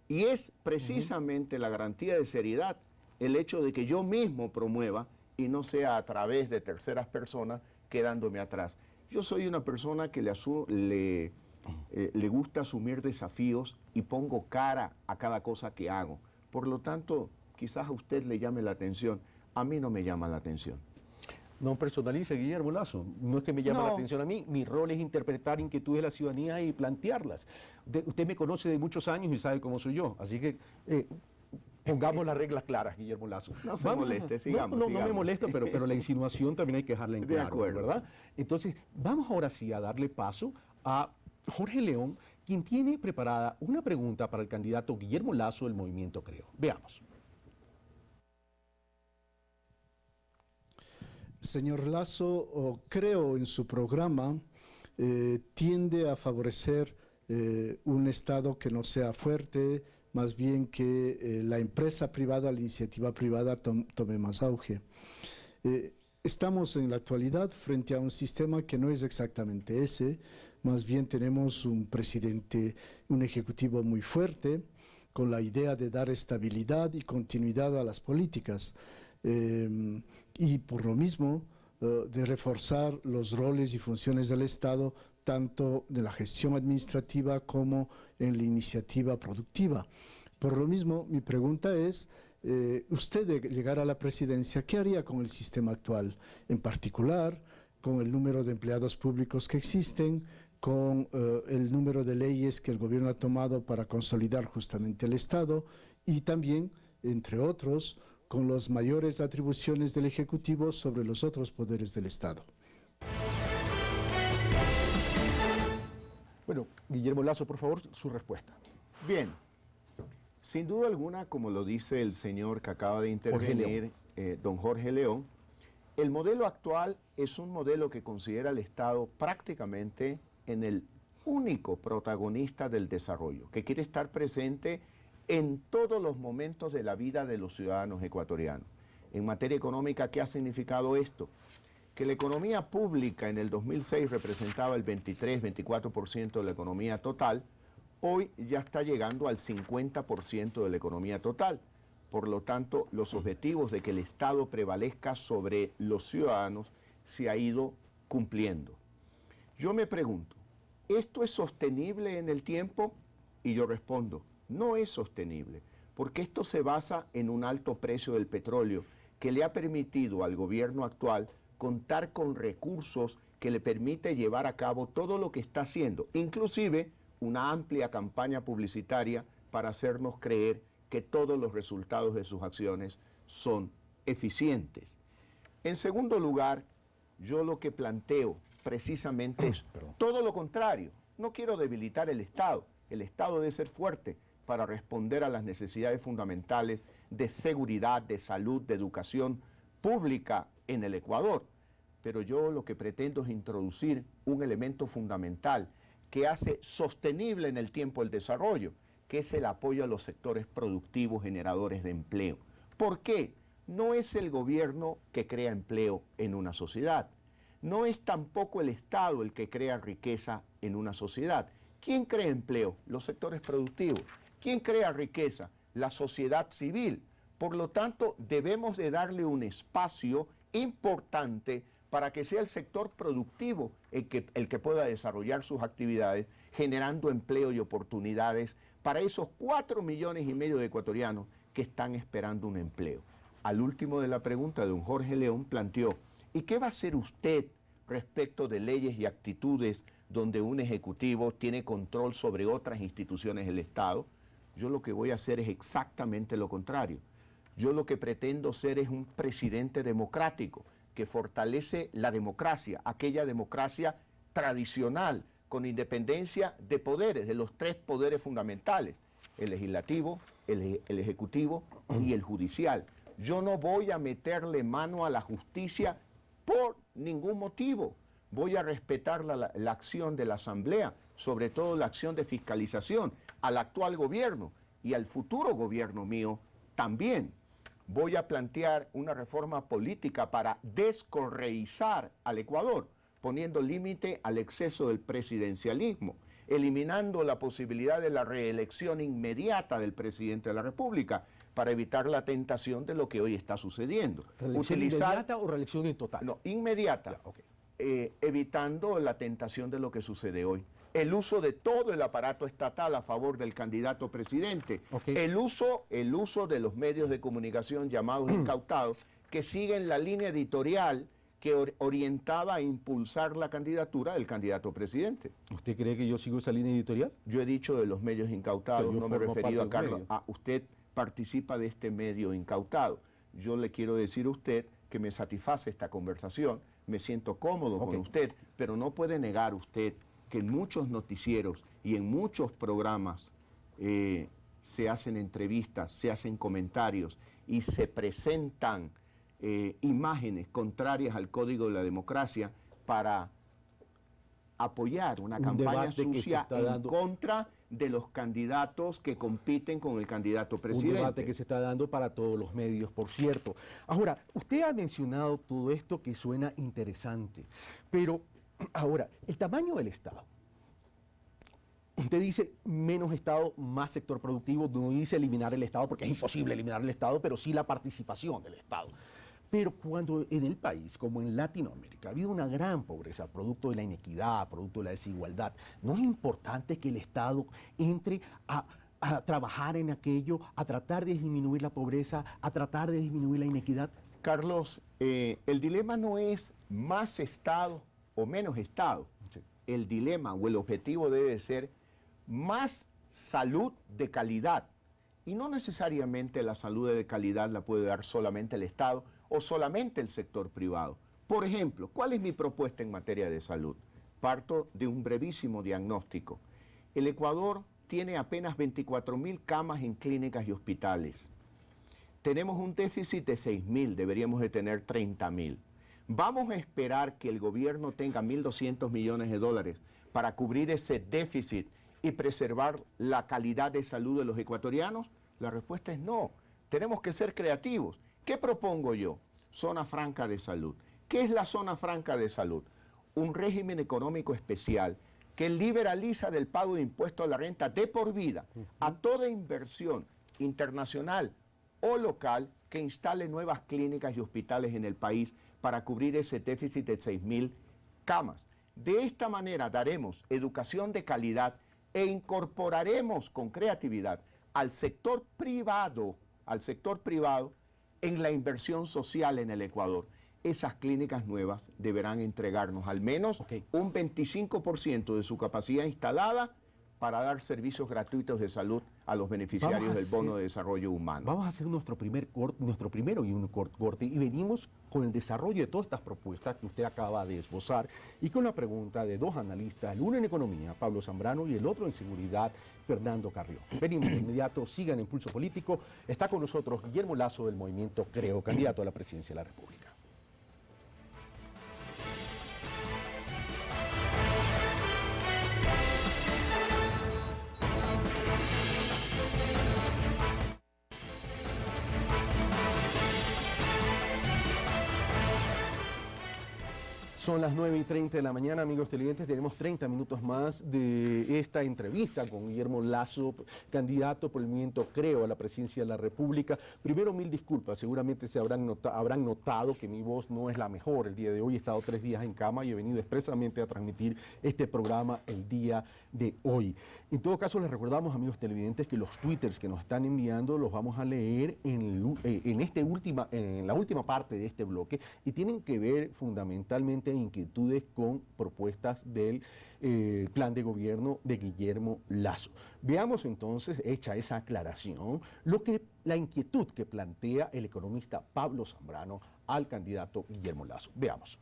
Y es precisamente la garantía de seriedad el hecho de que yo mismo promueva y no sea a través de terceras personas quedándome atrás. Yo soy una persona que le gusta asumir desafíos y pongo cara a cada cosa que hago. Por lo tanto, quizás a usted le llame la atención. A mí no me llama la atención. No personalice, Guillermo Lasso. No es que me llame la atención a mí. Mi rol es interpretar inquietudes de la ciudadanía y plantearlas. Usted me conoce de muchos años y sabe cómo soy yo. Así que pongamos las reglas claras, Guillermo Lasso. No se moleste, sigamos. No me molesto, pero la insinuación también hay que dejarla en claro, ¿verdad? Entonces, vamos ahora sí a darle paso a Jorge León, quien tiene preparada una pregunta para el candidato Guillermo Lasso del Movimiento Creo. Veamos. Señor Lasso, creo en su programa tiende a favorecer un Estado que no sea fuerte, más bien que la empresa privada, la iniciativa privada tome más auge. Estamos en la actualidad frente a un sistema que no es exactamente ese, más bien tenemos un presidente, un ejecutivo muy fuerte, con la idea de dar estabilidad y continuidad a las políticas. Y por lo mismo de reforzar los roles y funciones del Estado, tanto de la gestión administrativa como en la iniciativa productiva. Por lo mismo, mi pregunta es, usted de llegar a la presidencia, ¿qué haría con el sistema actual? En particular, con el número de empleados públicos que existen, con el número de leyes que el gobierno ha tomado para consolidar justamente el Estado y también, entre otros, con las mayores atribuciones del Ejecutivo sobre los otros poderes del Estado. Bueno, Guillermo Lasso, por favor, su respuesta. Bien, Sin duda alguna, como lo dice el señor que acaba de intervenir, don Jorge León, el modelo actual es un modelo que considera al Estado prácticamente en el único protagonista del desarrollo, que quiere estar presente en todos los momentos de la vida de los ciudadanos ecuatorianos. En materia económica, ¿qué ha significado esto? Que la economía pública en el 2006 representaba el 23-24% de la economía total, hoy ya está llegando al 50% de la economía total. Por lo tanto, los objetivos de que el Estado prevalezca sobre los ciudadanos se ha ido cumpliendo. Yo me pregunto, ¿esto es sostenible en el tiempo? Y yo respondo, no es sostenible, porque esto se basa en un alto precio del petróleo que le ha permitido al gobierno actual contar con recursos que le permite llevar a cabo todo lo que está haciendo, inclusive una amplia campaña publicitaria para hacernos creer que todos los resultados de sus acciones son eficientes. En segundo lugar, yo lo que planteo precisamente es todo lo contrario. No quiero debilitar el Estado. El Estado debe ser fuerte para responder a las necesidades fundamentales de seguridad, de salud, de educación pública en el Ecuador. Pero yo lo que pretendo es introducir un elemento fundamental que hace sostenible en el tiempo el desarrollo, que es el apoyo a los sectores productivos generadores de empleo. ¿Por qué? No es el gobierno que crea empleo en una sociedad. No es tampoco el Estado el que crea riqueza en una sociedad. ¿Quién crea empleo? Los sectores productivos. ¿Quién crea riqueza? La sociedad civil. Por lo tanto, debemos de darle un espacio importante para que sea el sector productivo el que pueda desarrollar sus actividades, generando empleo y oportunidades para esos 4,5 millones de ecuatorianos que están esperando un empleo. Al último de la pregunta, don Jorge León planteó, ¿y qué va a hacer usted respecto de leyes y actitudes donde un ejecutivo tiene control sobre otras instituciones del Estado? Yo lo que voy a hacer es exactamente lo contrario. Yo lo que pretendo ser es un presidente democrático que fortalece la democracia, aquella democracia tradicional, con independencia de poderes, de los 3 poderes fundamentales, el legislativo, el ejecutivo y el judicial. Yo no voy a meterle mano a la justicia por ningún motivo. Voy a respetar la acción de la Asamblea, sobre todo la acción de fiscalización al actual gobierno y al futuro gobierno mío también. Voy a plantear una reforma política para descorreizar al Ecuador, poniendo límite al exceso del presidencialismo, eliminando la posibilidad de la reelección inmediata del presidente de la República para evitar la tentación de lo que hoy está sucediendo. ¿Reelección inmediata o reelección en total? No, inmediata. Ya, okay. Evitando la tentación de lo que sucede hoy. El uso de todo el aparato estatal a favor del candidato presidente. Okay. El uso de los medios de comunicación llamados incautados, que siguen la línea editorial que orientaba a impulsar la candidatura del candidato presidente. ¿Usted cree que yo sigo esa línea editorial? Yo he dicho de los medios incautados, no me he referido a Carlos. Usted participa de este medio incautado. Yo le quiero decir a usted que me satisface esta conversación, me siento cómodo con usted, pero no puede negar usted que en muchos noticieros y en muchos programas se hacen entrevistas, se hacen comentarios y se presentan imágenes contrarias al Código de la Democracia para apoyar una campaña sucia en contra de los candidatos que compiten con el candidato presidente. Un debate que se está dando para todos los medios, por cierto. Ahora, usted ha mencionado todo esto que suena interesante, pero ahora, el tamaño del Estado. Usted dice menos Estado, más sector productivo, no dice eliminar el Estado, porque es imposible eliminar el Estado, pero sí la participación del Estado. Pero cuando en el país, como en Latinoamérica, ha habido una gran pobreza, producto de la inequidad, producto de la desigualdad, ¿no es importante que el Estado entre a trabajar en aquello, a tratar de disminuir la pobreza, a tratar de disminuir la inequidad? Carlos, el dilema no es más Estado o menos Estado. Sí. El dilema o el objetivo debe ser más salud de calidad. Y no necesariamente la salud de calidad la puede dar solamente el Estado o solamente el sector privado. Por ejemplo, ¿cuál es mi propuesta en materia de salud? Parto de un brevísimo diagnóstico. El Ecuador tiene apenas 24.000 camas en clínicas y hospitales. Tenemos un déficit de 6.000, deberíamos de tener 30.000. ¿Vamos a esperar que el gobierno tenga 1.200 millones de dólares para cubrir ese déficit y preservar la calidad de salud de los ecuatorianos? La respuesta es no. Tenemos que ser creativos. ¿Qué propongo yo? Zona franca de salud. ¿Qué es la zona franca de salud? Un régimen económico especial que liberaliza del pago de impuestos a la renta de por vida a toda inversión internacional o local que instale nuevas clínicas y hospitales en el país para cubrir ese déficit de 6.000 camas. De esta manera daremos educación de calidad e incorporaremos con creatividad al sector privado en la inversión social en el Ecuador. Esas clínicas nuevas deberán entregarnos al menos un 25% de su capacidad instalada para dar servicios gratuitos de salud a los beneficiarios del Bono de Desarrollo Humano. Vamos a hacer nuestro primero y único corte, y venimos con el desarrollo de todas estas propuestas que usted acaba de esbozar y con la pregunta de dos analistas, el uno en economía, Pablo Zambrano, y el otro en seguridad, Fernando Carrión. Venimos de inmediato, sigan en Pulso Político. Está con nosotros Guillermo Lasso del movimiento Creo, candidato a la presidencia de la República. Son las 9:30 de la mañana, amigos televidentes. Tenemos 30 minutos más de esta entrevista con Guillermo Lasso, candidato por el movimiento Creo a la presidencia de la República. Primero, mil disculpas. Seguramente se habrán notado que mi voz no es la mejor el día de hoy. He estado 3 días en cama y he venido expresamente a transmitir este programa el día de hoy. En todo caso, les recordamos, amigos televidentes, que los twitters que nos están enviando los vamos a leer en la última parte de este bloque y tienen que ver fundamentalmente inquietudes con propuestas del plan de gobierno de Guillermo Lasso. Veamos entonces, hecha esa aclaración, la inquietud que plantea el economista Pablo Zambrano al candidato Guillermo Lasso. Veamos.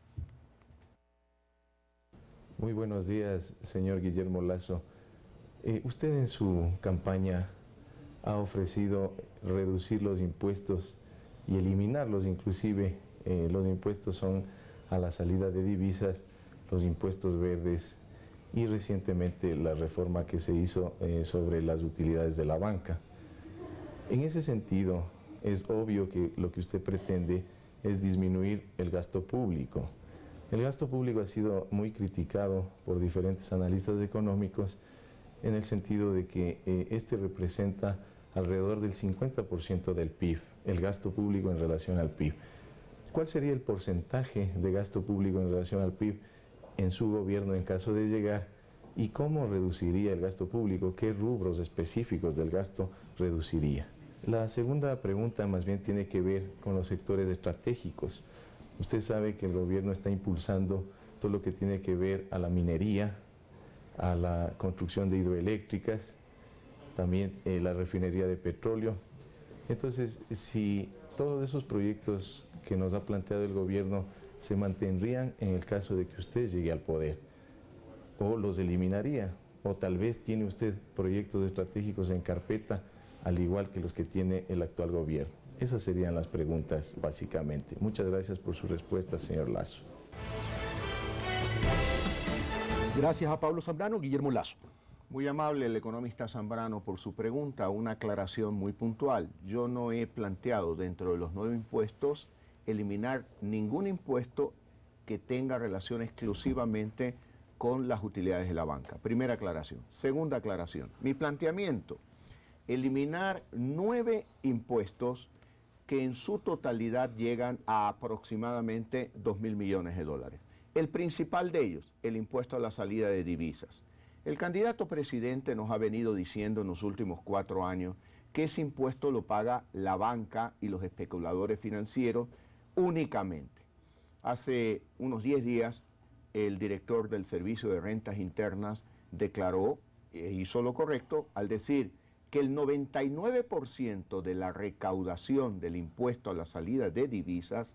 Muy buenos días, señor Guillermo Lasso. Usted en su campaña ha ofrecido reducir los impuestos y eliminarlos, inclusive los impuestos son a la salida de divisas, los impuestos verdes y recientemente la reforma que se hizo sobre las utilidades de la banca. En ese sentido, es obvio que lo que usted pretende es disminuir el gasto público. El gasto público ha sido muy criticado por diferentes analistas económicos en el sentido de que este representa alrededor del 50% del PIB, el gasto público en relación al PIB. ¿Cuál sería el porcentaje de gasto público en relación al PIB en su gobierno en caso de llegar? ¿Y cómo reduciría el gasto público? ¿Qué rubros específicos del gasto reduciría? La segunda pregunta más bien tiene que ver con los sectores estratégicos. Usted sabe que el gobierno está impulsando todo lo que tiene que ver a la minería, a la construcción de hidroeléctricas, también la refinería de petróleo. Entonces, si todos esos proyectos que nos ha planteado el gobierno se mantendrían en el caso de que usted llegue al poder, o los eliminaría, o tal vez tiene usted proyectos estratégicos en carpeta, al igual que los que tiene el actual gobierno. Esas serían las preguntas, básicamente. Muchas gracias por su respuesta, señor Lasso. Gracias a Pablo Zambrano. Guillermo Lasso. Muy amable el economista Zambrano por su pregunta, una aclaración muy puntual. Yo no he planteado dentro de los 9 impuestos eliminar ningún impuesto que tenga relación exclusivamente con las utilidades de la banca. Primera aclaración. Segunda aclaración. Mi planteamiento, eliminar 9 impuestos que en su totalidad llegan a aproximadamente 2.000 millones de dólares. El principal de ellos, el impuesto a la salida de divisas. El candidato presidente nos ha venido diciendo en los últimos 4 años que ese impuesto lo paga la banca y los especuladores financieros únicamente. Hace unos 10 días, el director del Servicio de Rentas Internas declaró, e hizo lo correcto, al decir que el 99% de la recaudación del impuesto a la salida de divisas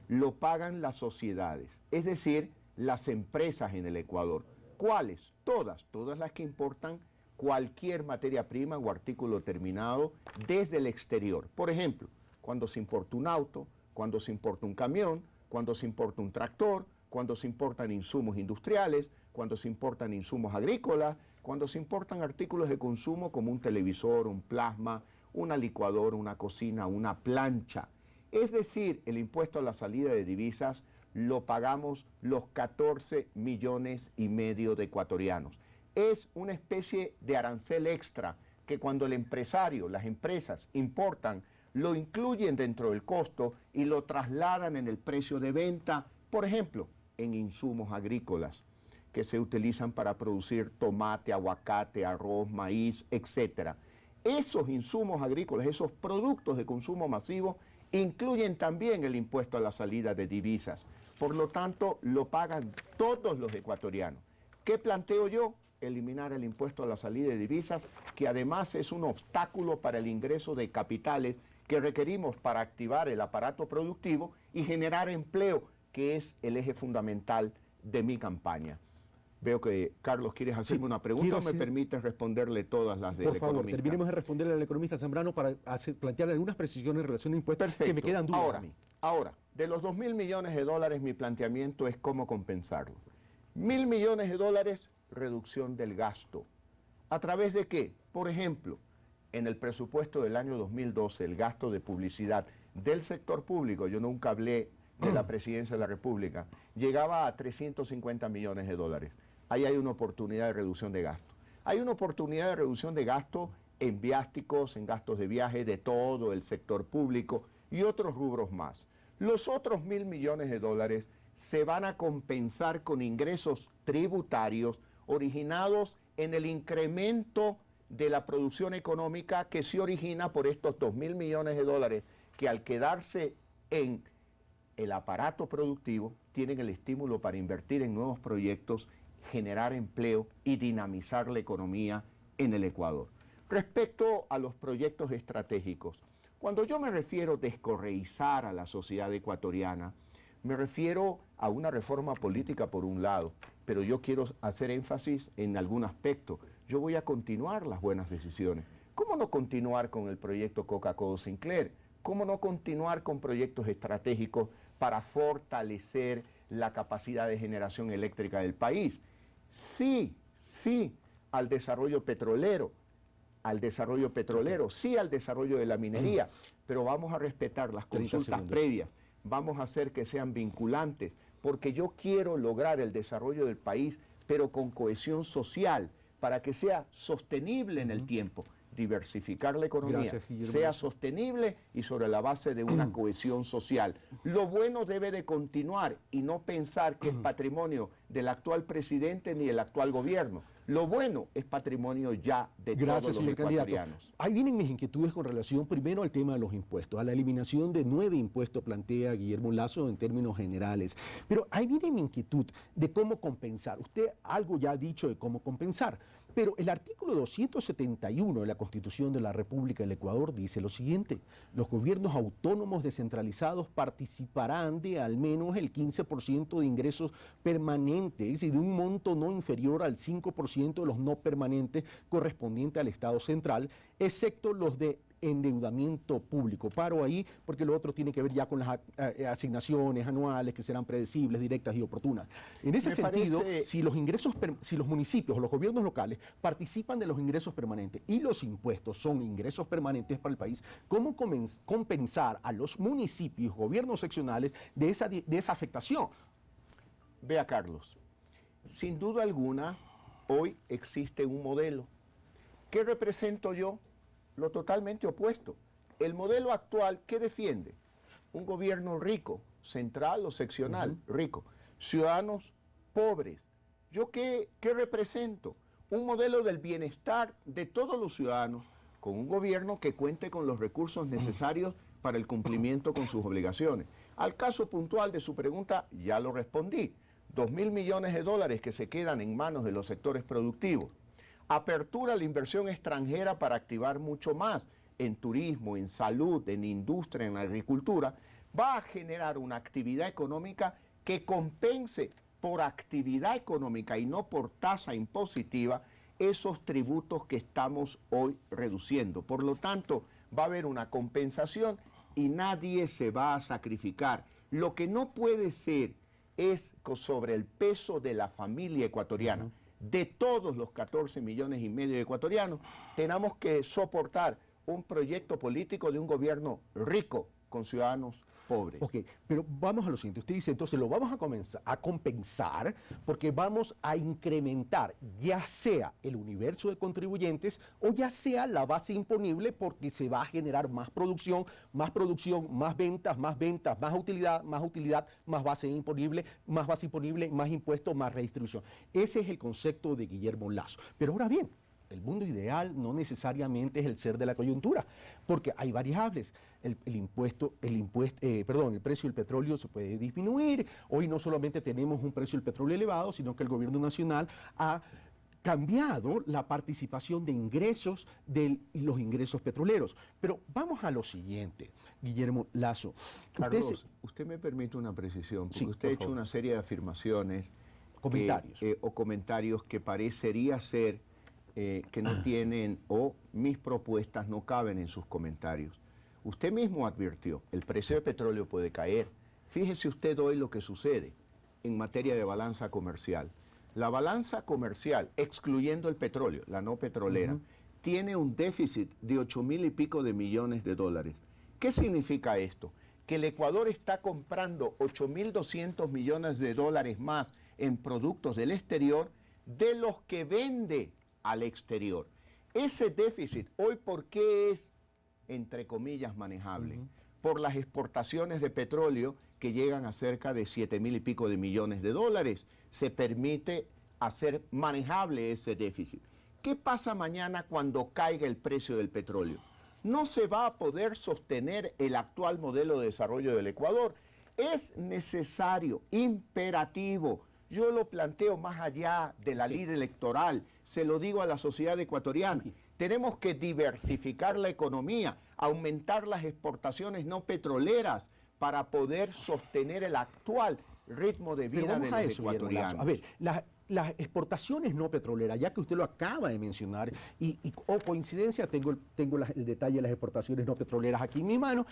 lo pagan las sociedades, es decir, las empresas en el Ecuador. ¿Cuáles? Todas las que importan cualquier materia prima o artículo terminado desde el exterior. Por ejemplo, cuando se importa un auto, cuando se importa un camión, cuando se importa un tractor, cuando se importan insumos industriales, cuando se importan insumos agrícolas, cuando se importan artículos de consumo como un televisor, un plasma, una licuadora, una cocina, una plancha. Es decir, el impuesto a la salida de divisas lo pagamos los 14,5 millones de ecuatorianos. Es una especie de arancel extra que cuando el empresario, las empresas importan, lo incluyen dentro del costo y lo trasladan en el precio de venta, por ejemplo, en insumos agrícolas que se utilizan para producir tomate, aguacate, arroz, maíz, etc. Esos insumos agrícolas, esos productos de consumo masivo, incluyen también el impuesto a la salida de divisas. Por lo tanto, lo pagan todos los ecuatorianos. ¿Qué planteo yo? Eliminar el impuesto a la salida de divisas, que además es un obstáculo para el ingreso de capitales que requerimos para activar el aparato productivo y generar empleo, que es el eje fundamental de mi campaña. Veo que, Carlos, ¿quieres hacerme una pregunta o me permites responderle todas las del economista? Por favor, terminemos de responderle al economista Zambrano para plantearle algunas precisiones en relación a impuestos. Perfecto. Que me quedan dudas a mí. Ahora, de los 2.000 millones de dólares, mi planteamiento es cómo compensarlo. 1.000 millones de dólares, reducción del gasto. ¿A través de qué? Por ejemplo, en el presupuesto del año 2012, el gasto de publicidad del sector público, yo nunca hablé de la Presidencia de la República, llegaba a 350 millones de dólares. Ahí hay una oportunidad de reducción de gasto. Hay una oportunidad de reducción de gasto en viáticos, en gastos de viaje de todo el sector público y otros rubros más. Los otros 1.000 millones de dólares se van a compensar con ingresos tributarios originados en el incremento de la producción económica que se origina por estos 2.000 millones de dólares que al quedarse en el aparato productivo tienen el estímulo para invertir en nuevos proyectos, generar empleo y dinamizar la economía en el Ecuador. Respecto a los proyectos estratégicos, cuando yo me refiero a descorreizar a la sociedad ecuatoriana, me refiero a una reforma política por un lado, pero yo quiero hacer énfasis en algún aspecto. Yo voy a continuar las buenas decisiones. ¿Cómo no continuar con el proyecto Coca-Cola Sinclair? ¿Cómo no continuar con proyectos estratégicos para fortalecer la capacidad de generación eléctrica del país? Sí al desarrollo petrolero, sí al desarrollo de la minería, pero vamos a respetar las consultas previas, vamos a hacer que sean vinculantes, porque yo quiero lograr el desarrollo del país, pero con cohesión social, para que sea sostenible en el tiempo. Diversificar la economía, sea sostenible y sobre la base de una cohesión social. Lo bueno debe de continuar y no pensar que es patrimonio del actual presidente ni del actual gobierno. Lo bueno es patrimonio ya de todos los ecuatorianos. Ahí vienen mis inquietudes con relación primero al tema de los impuestos, a la eliminación de 9 impuestos plantea Guillermo Lasso en términos generales. Pero ahí viene mi inquietud de cómo compensar. Usted algo ya ha dicho de cómo compensar, pero el artículo 271 de la Constitución de la República del Ecuador dice lo siguiente: los gobiernos autónomos descentralizados participarán de al menos el 15% de ingresos permanentes y de un monto no inferior al 5% de los no permanentes correspondientes al Estado central, excepto los de endeudamiento público. Paro ahí porque lo otro tiene que ver ya con las asignaciones anuales que serán predecibles, directas y oportunas. En ese sentido, si los municipios o los gobiernos locales participan de los ingresos permanentes y los impuestos son ingresos permanentes para el país, ¿cómo compensar a los municipios, gobiernos seccionales de esa afectación? Vea, Carlos, sin duda alguna, hoy existe un modelo. ¿Qué represento yo? Lo totalmente opuesto. El modelo actual, ¿qué defiende? Un gobierno rico, central o seccional, rico. Ciudadanos pobres. ¿Yo qué represento? Un modelo del bienestar de todos los ciudadanos, con un gobierno que cuente con los recursos necesarios para el cumplimiento con sus obligaciones. Al caso puntual de su pregunta, ya lo respondí. 2.000 millones de dólares que se quedan en manos de los sectores productivos. Apertura a la inversión extranjera para activar mucho más en turismo, en salud, en industria, en agricultura, va a generar una actividad económica que compense por actividad económica y no por tasa impositiva esos tributos que estamos hoy reduciendo. Por lo tanto, va a haber una compensación y nadie se va a sacrificar. Lo que no puede ser es que sobre el peso de la familia ecuatoriana, de todos los 14,5 millones de ecuatorianos, tenemos que soportar un proyecto político de un gobierno rico con ciudadanos pobres. Ok, pero vamos a lo siguiente. Usted dice, entonces lo vamos a compensar porque vamos a incrementar ya sea el universo de contribuyentes o ya sea la base imponible porque se va a generar más producción, más ventas, más utilidad, más base imponible, más impuestos, más redistribución. Ese es el concepto de Guillermo Lasso. Pero ahora bien, el mundo ideal no necesariamente es el ser de la coyuntura, porque hay variables. El precio del petróleo se puede disminuir. Hoy no solamente tenemos un precio del petróleo elevado, sino que el gobierno nacional ha cambiado la participación de ingresos de los ingresos petroleros. Pero vamos a lo siguiente, Guillermo Lasso. Carlos, usted me permite una precisión, porque Sí, usted ha por hecho favor. una serie de afirmaciones Comentarios. comentarios que parecería ser que no tienen, o mis propuestas no caben en sus comentarios. Usted mismo advirtió, el precio del petróleo puede caer. Fíjese usted hoy lo que sucede en materia de balanza comercial. La balanza comercial, excluyendo el petróleo, la no petrolera, tiene un déficit de 8,000 y pico de millones de dólares. ¿Qué significa esto? Que el Ecuador está comprando 8.200 millones de dólares más en productos del exterior de los que vende al exterior. Ese déficit, hoy, ¿por qué es, entre comillas, manejable? Por las exportaciones de petróleo que llegan a cerca de 7,000 y pico de millones de dólares. Se permite hacer manejable ese déficit. ¿Qué pasa mañana cuando caiga el precio del petróleo? No se va a poder sostener el actual modelo de desarrollo del Ecuador. Es necesario, imperativo. Yo lo planteo más allá de la ley electoral, se lo digo a la sociedad ecuatoriana. Tenemos que diversificar la economía, aumentar las exportaciones no petroleras para poder sostener el actual ritmo de vida de los ecuatorianos. A ver, las exportaciones no petroleras, ya que usted lo acaba de mencionar, coincidencia, tengo el detalle de las exportaciones no petroleras aquí en mi mano.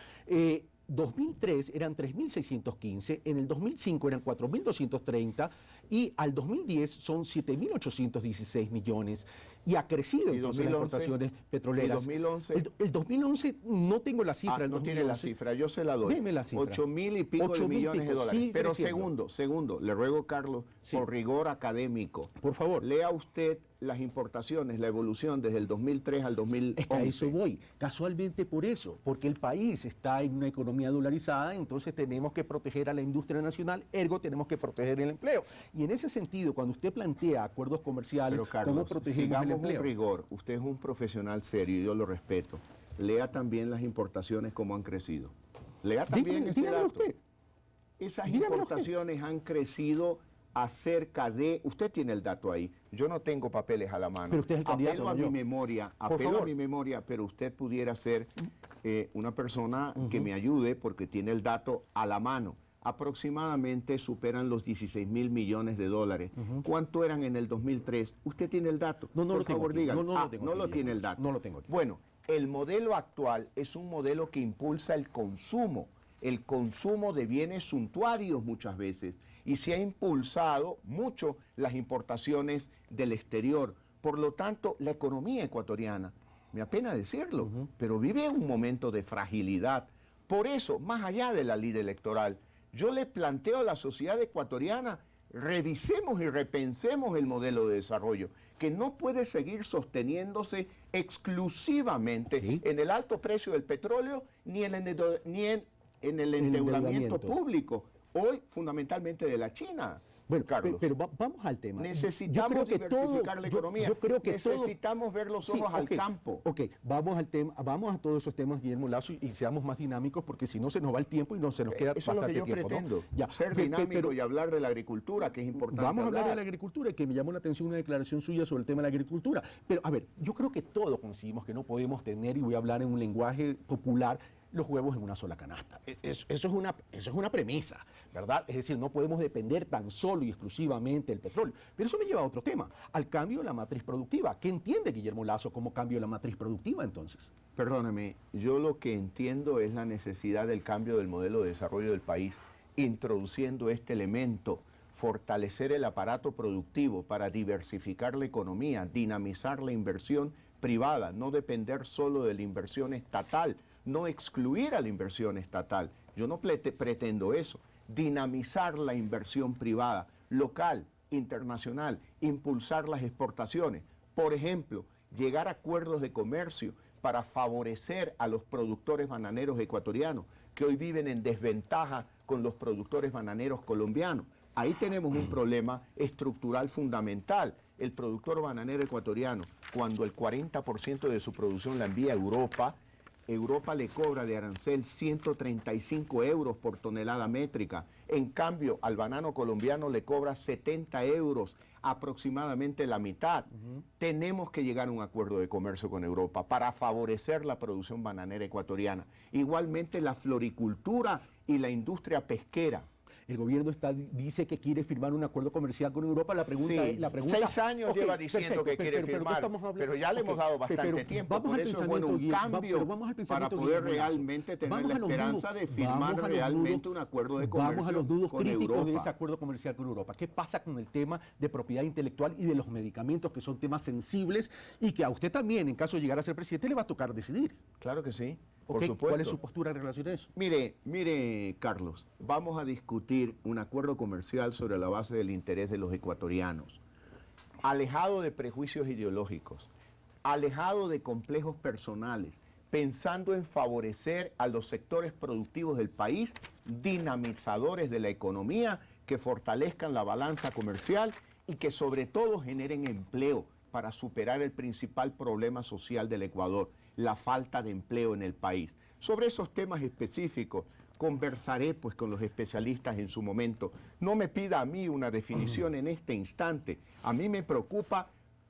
2003 eran 3.615, en el 2005 eran 4.230 y al 2010 son 7.816 millones y ha crecido entonces las exportaciones petroleras. ¿El 2011? El 2011 no tengo la cifra. No tiene la cifra, yo se la doy. Deme la cifra. 8,000 y pico de millones de dólares. Sigue Pero creciendo. segundo, le ruego, Carlos, Sí. por rigor académico. Por favor. Lea usted las importaciones, la evolución desde el 2003 al 2011. Es que a eso voy, casualmente por eso, porque el país está en una economía dolarizada, entonces tenemos que proteger a la industria nacional, ergo tenemos que proteger el empleo. Y en ese sentido, cuando usted plantea acuerdos comerciales, Pero Carlos, ¿cómo protegemos el sigamos empleo? un rigor. Usted es un profesional serio y yo lo respeto. Lea también las importaciones, cómo han crecido. Lea también ese Dígamelo dato. usted. Esas Dígamelo importaciones han crecido acerca de... Usted tiene el dato ahí. Yo no tengo papeles a la mano. Pero usted es el candidato, Apelo a no mi yo. memoria, Por apelo a favor. mi memoria, pero usted pudiera ser una persona que me ayude porque tiene el dato a la mano. Aproximadamente superan los 16,000 millones de dólares. ¿Cuánto eran en el 2003? ¿Usted tiene el dato? No, no Por lo tengo favor, aquí. dígalo. No lo tengo no aquí, lo tiene el Guillermo. dato. No lo tengo aquí. Bueno, el modelo actual es un modelo que impulsa el consumo de bienes suntuarios muchas veces, y se ha impulsado mucho las importaciones del exterior. Por lo tanto, la economía ecuatoriana, me apena decirlo, pero vive un momento de fragilidad. Por eso, más allá de la ley electoral, yo le planteo a la sociedad ecuatoriana, revisemos y repensemos el modelo de desarrollo, que no puede seguir sosteniéndose exclusivamente en el alto precio del petróleo ni en el endeudamiento público, hoy fundamentalmente de la China. Bueno, Carlos, pero vamos al tema. necesitamos diversificar la economía. Yo creo que necesitamos ver los ojos al campo. Ok, vamos al tema, vamos a todos esos temas, Guillermo Lasso, y seamos más dinámicos, porque si no se nos va el tiempo y no se nos queda Eso es lo bastante que yo tiempo, pretendo, ¿no? Ya, ser dinámico y hablar de la agricultura, que es importante. Vamos a hablar de la agricultura, y que me llamó la atención una declaración suya sobre el tema de la agricultura. Pero, a ver, yo creo que todos coincidimos que no podemos tener, y voy a hablar en un lenguaje popular, los huevos en una sola canasta. Eso es una premisa, ¿verdad? Es decir, no podemos depender tan solo y exclusivamente del petróleo. Pero eso me lleva a otro tema, al cambio de la matriz productiva. ¿Qué entiende Guillermo Lasso como cambio de la matriz productiva entonces? Perdóname, yo lo que entiendo es la necesidad del cambio del modelo de desarrollo del país, introduciendo este elemento, fortalecer el aparato productivo para diversificar la economía, dinamizar la inversión privada, no depender solo de la inversión estatal, no excluir a la inversión estatal. Yo no pretendo eso, dinamizar la inversión privada, local, internacional, impulsar las exportaciones. Por ejemplo, llegar a acuerdos de comercio para favorecer a los productores bananeros ecuatorianos, que hoy viven en desventaja con los productores bananeros colombianos. Ahí tenemos un problema estructural fundamental. El productor bananero ecuatoriano, cuando el 40% de su producción la envía a Europa, Europa le cobra de arancel 135 euros por tonelada métrica. En cambio, al banano colombiano le cobra 70 euros, aproximadamente la mitad. Tenemos que llegar a un acuerdo de comercio con Europa para favorecer la producción bananera ecuatoriana. Igualmente la floricultura y la industria pesquera. El gobierno dice que quiere firmar un acuerdo comercial con Europa. La pregunta sí, es... 6 años lleva diciendo que quiere firmar, pero ya le hemos dado bastante tiempo. Por eso es bueno un cambio para poder realmente tener la esperanza de firmar realmente un acuerdo de comercio. Vamos a los nudos con críticos Europa. de ese acuerdo comercial con Europa. ¿Qué pasa con el tema de propiedad intelectual y de los medicamentos, que son temas sensibles y que a usted también, en caso de llegar a ser presidente, le va a tocar decidir? Claro que sí. Por Okay, supuesto. ¿Cuál es su postura en relación a eso? Mire, Carlos, vamos a discutir un acuerdo comercial sobre la base del interés de los ecuatorianos, alejado de prejuicios ideológicos, alejado de complejos personales, pensando en favorecer a los sectores productivos del país, dinamizadores de la economía, que fortalezcan la balanza comercial y que sobre todo generen empleo para superar el principal problema social del Ecuador, la falta de empleo en el país. Sobre esos temas específicos conversaré pues con los especialistas en su momento. No me pida a mí una definición en este instante. A mí me preocupa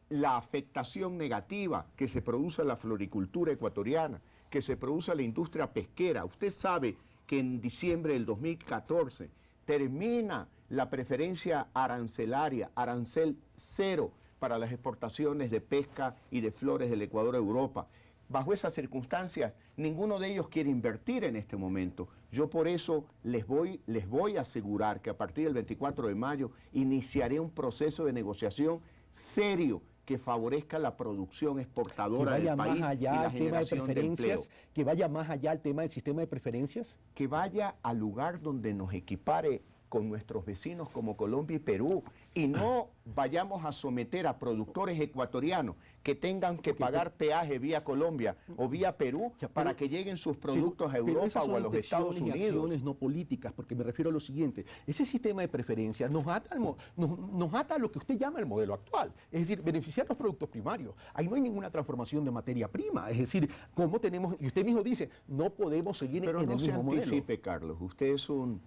la afectación negativa que se produce en la floricultura ecuatoriana, que se produce en la industria pesquera. Usted sabe que en diciembre del 2014 termina la preferencia arancelaria, arancel cero, para las exportaciones de pesca y de flores del Ecuador a Europa. Bajo esas circunstancias, ninguno de ellos quiere invertir en este momento. Yo por eso les voy a asegurar que a partir del 24 de mayo iniciaré un proceso de negociación serio que favorezca la producción exportadora del país y la generación de empleo. Que vaya más allá el tema del sistema de preferencias. Que vaya al lugar donde nos equipare con nuestros vecinos como Colombia y Perú, y no vayamos a someter a productores ecuatorianos que tengan que pagar peaje vía Colombia o vía Perú para que lleguen sus productos a Europa o a los Estados Unidos. Acciones no políticas, porque me refiero a lo siguiente: ese sistema de preferencias nos ata a lo que usted llama el modelo actual, es decir, beneficiar los productos primarios. Ahí no hay ninguna transformación de materia prima, es decir, como tenemos, y usted mismo dice, no podemos seguir en el mismo modelo. Pero no se anticipe, Carlos, usted es un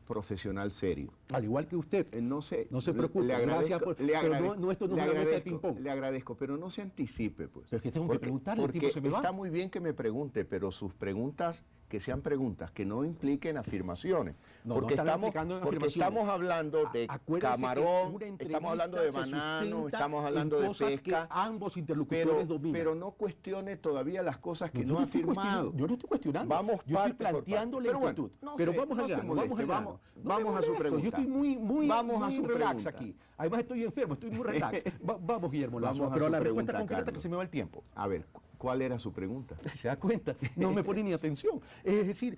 profesional serio. Al igual que usted. No se preocupe. Esto no es una mesa de ping-pong. Le agradezco, pero no se anticipe, pues. Pero es que tengo que preguntarle, el porque tiempo se me va. Está muy bien que me pregunte, pero sus preguntas, que sean preguntas que no impliquen afirmaciones. Porque estamos hablando de camarón, estamos hablando de banano, estamos hablando de pesca. Que ambos interlocutores dominan. Pero no cuestione todavía las cosas que no ha firmado. Yo no estoy cuestionando. Yo estoy planteando la inquietud. Pero vamos al grano. Vamos a su pregunta. Yo estoy muy relax aquí. Además estoy enfermo, estoy muy relax. Vamos, Guillermo Lasso. Pero la respuesta concreta, Carlos, que se me va el tiempo. A ver, ¿cuál era su pregunta? ¿Se da cuenta? No me pone ni atención. Es decir...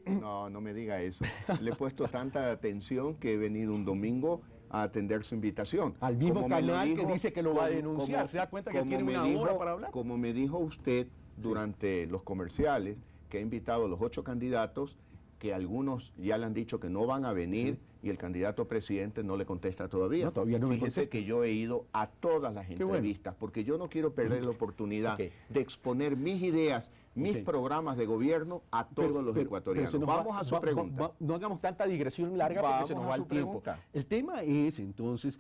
No me diga eso. Le he puesto tanta atención que he venido un domingo a atender su invitación. Al mismo canal que dice que lo va a denunciar. ¿Se da cuenta que tiene una hora para hablar? Como me dijo usted durante los comerciales, que ha invitado a los 8 candidatos, que algunos ya le han dicho que no van a venir, y el candidato a presidente no le contesta todavía. No, todavía no me contesta. Fíjese que yo he ido a todas las entrevistas, porque yo no quiero perder la oportunidad de exponer mis ideas, mis programas de gobierno a todos los ecuatorianos. Vamos a su pregunta. No hagamos tanta digresión larga porque se nos va el tiempo. El tema es, entonces,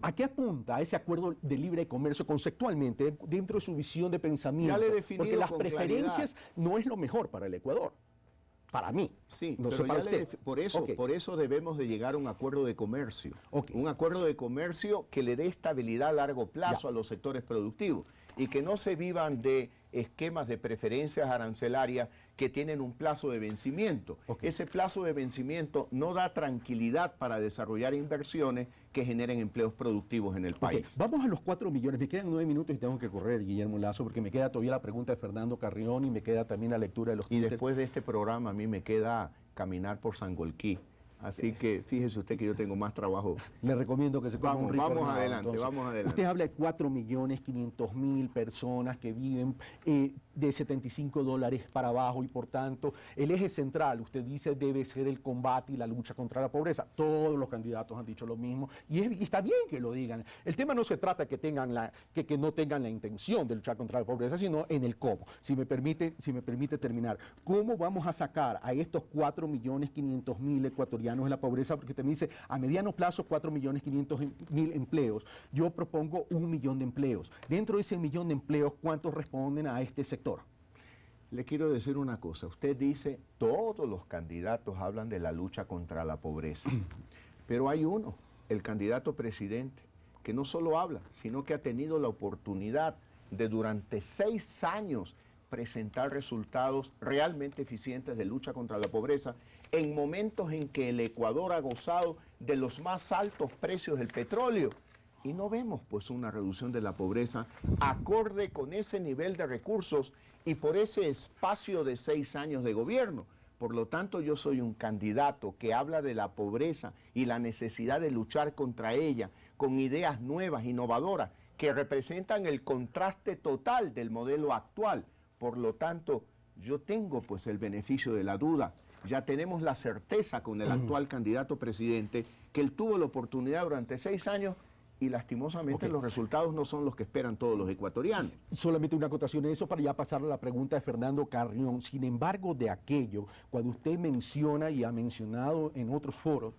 ¿a qué apunta ese acuerdo de libre comercio conceptualmente dentro de su visión de pensamiento? Ya le he definido porque las con preferencias claridad. no es lo mejor para el Ecuador. para mí. Sí, no pero sé para ya usted. por eso debemos de llegar a un acuerdo de comercio. Un acuerdo de comercio que le dé estabilidad a largo plazo a los sectores productivos y que no se vivan de esquemas de preferencias arancelarias que tienen un plazo de vencimiento. Ese plazo de vencimiento no da tranquilidad para desarrollar inversiones que generen empleos productivos en el país. Vamos a los 4 millones. Me quedan 9 minutos y tengo que correr, Guillermo Lasso, porque me queda todavía la pregunta de Fernando Carrión y me queda también la lectura de los... Y después de este programa a mí me queda caminar por Sangolquí. Así que fíjese usted que yo tengo más trabajo. Le recomiendo que se coma un rico vamos hornado. adelante, Entonces, vamos adelante. Usted habla de 4.500.000 personas que viven de $75 para abajo y por tanto el eje central, usted dice, debe ser el combate y la lucha contra la pobreza. Todos los candidatos han dicho lo mismo y está bien que lo digan. El tema no se trata que no tengan la intención de luchar contra la pobreza, sino en el cómo. Si me permite terminar, ¿cómo vamos a sacar a estos 4.500.000 ecuatorianos en la pobreza? Porque usted me dice, a mediano plazo 4.500.000 empleos. Yo propongo 1 millón de empleos. Dentro de ese 1 millón de empleos, ¿cuántos responden a este sector? Le quiero decir una cosa. Usted dice, todos los candidatos hablan de la lucha contra la pobreza. Pero hay uno, el candidato presidente, que no solo habla, sino que ha tenido la oportunidad de durante 6 años presentar resultados realmente eficientes de lucha contra la pobreza en momentos en que el Ecuador ha gozado de los más altos precios del petróleo. Y no vemos pues una reducción de la pobreza acorde con ese nivel de recursos y por ese espacio de 6 años de gobierno. Por lo tanto, yo soy un candidato que habla de la pobreza y la necesidad de luchar contra ella con ideas nuevas, innovadoras, que representan el contraste total del modelo actual. Por lo tanto, yo tengo pues el beneficio de la duda. Ya tenemos la certeza con el actual candidato presidente que él tuvo la oportunidad durante 6 años y lastimosamente los resultados no son los que esperan todos los ecuatorianos. Solamente una acotación en eso para ya pasar a la pregunta de Fernando Carrión. Sin embargo, de aquello, cuando usted menciona y ha mencionado en otros foros,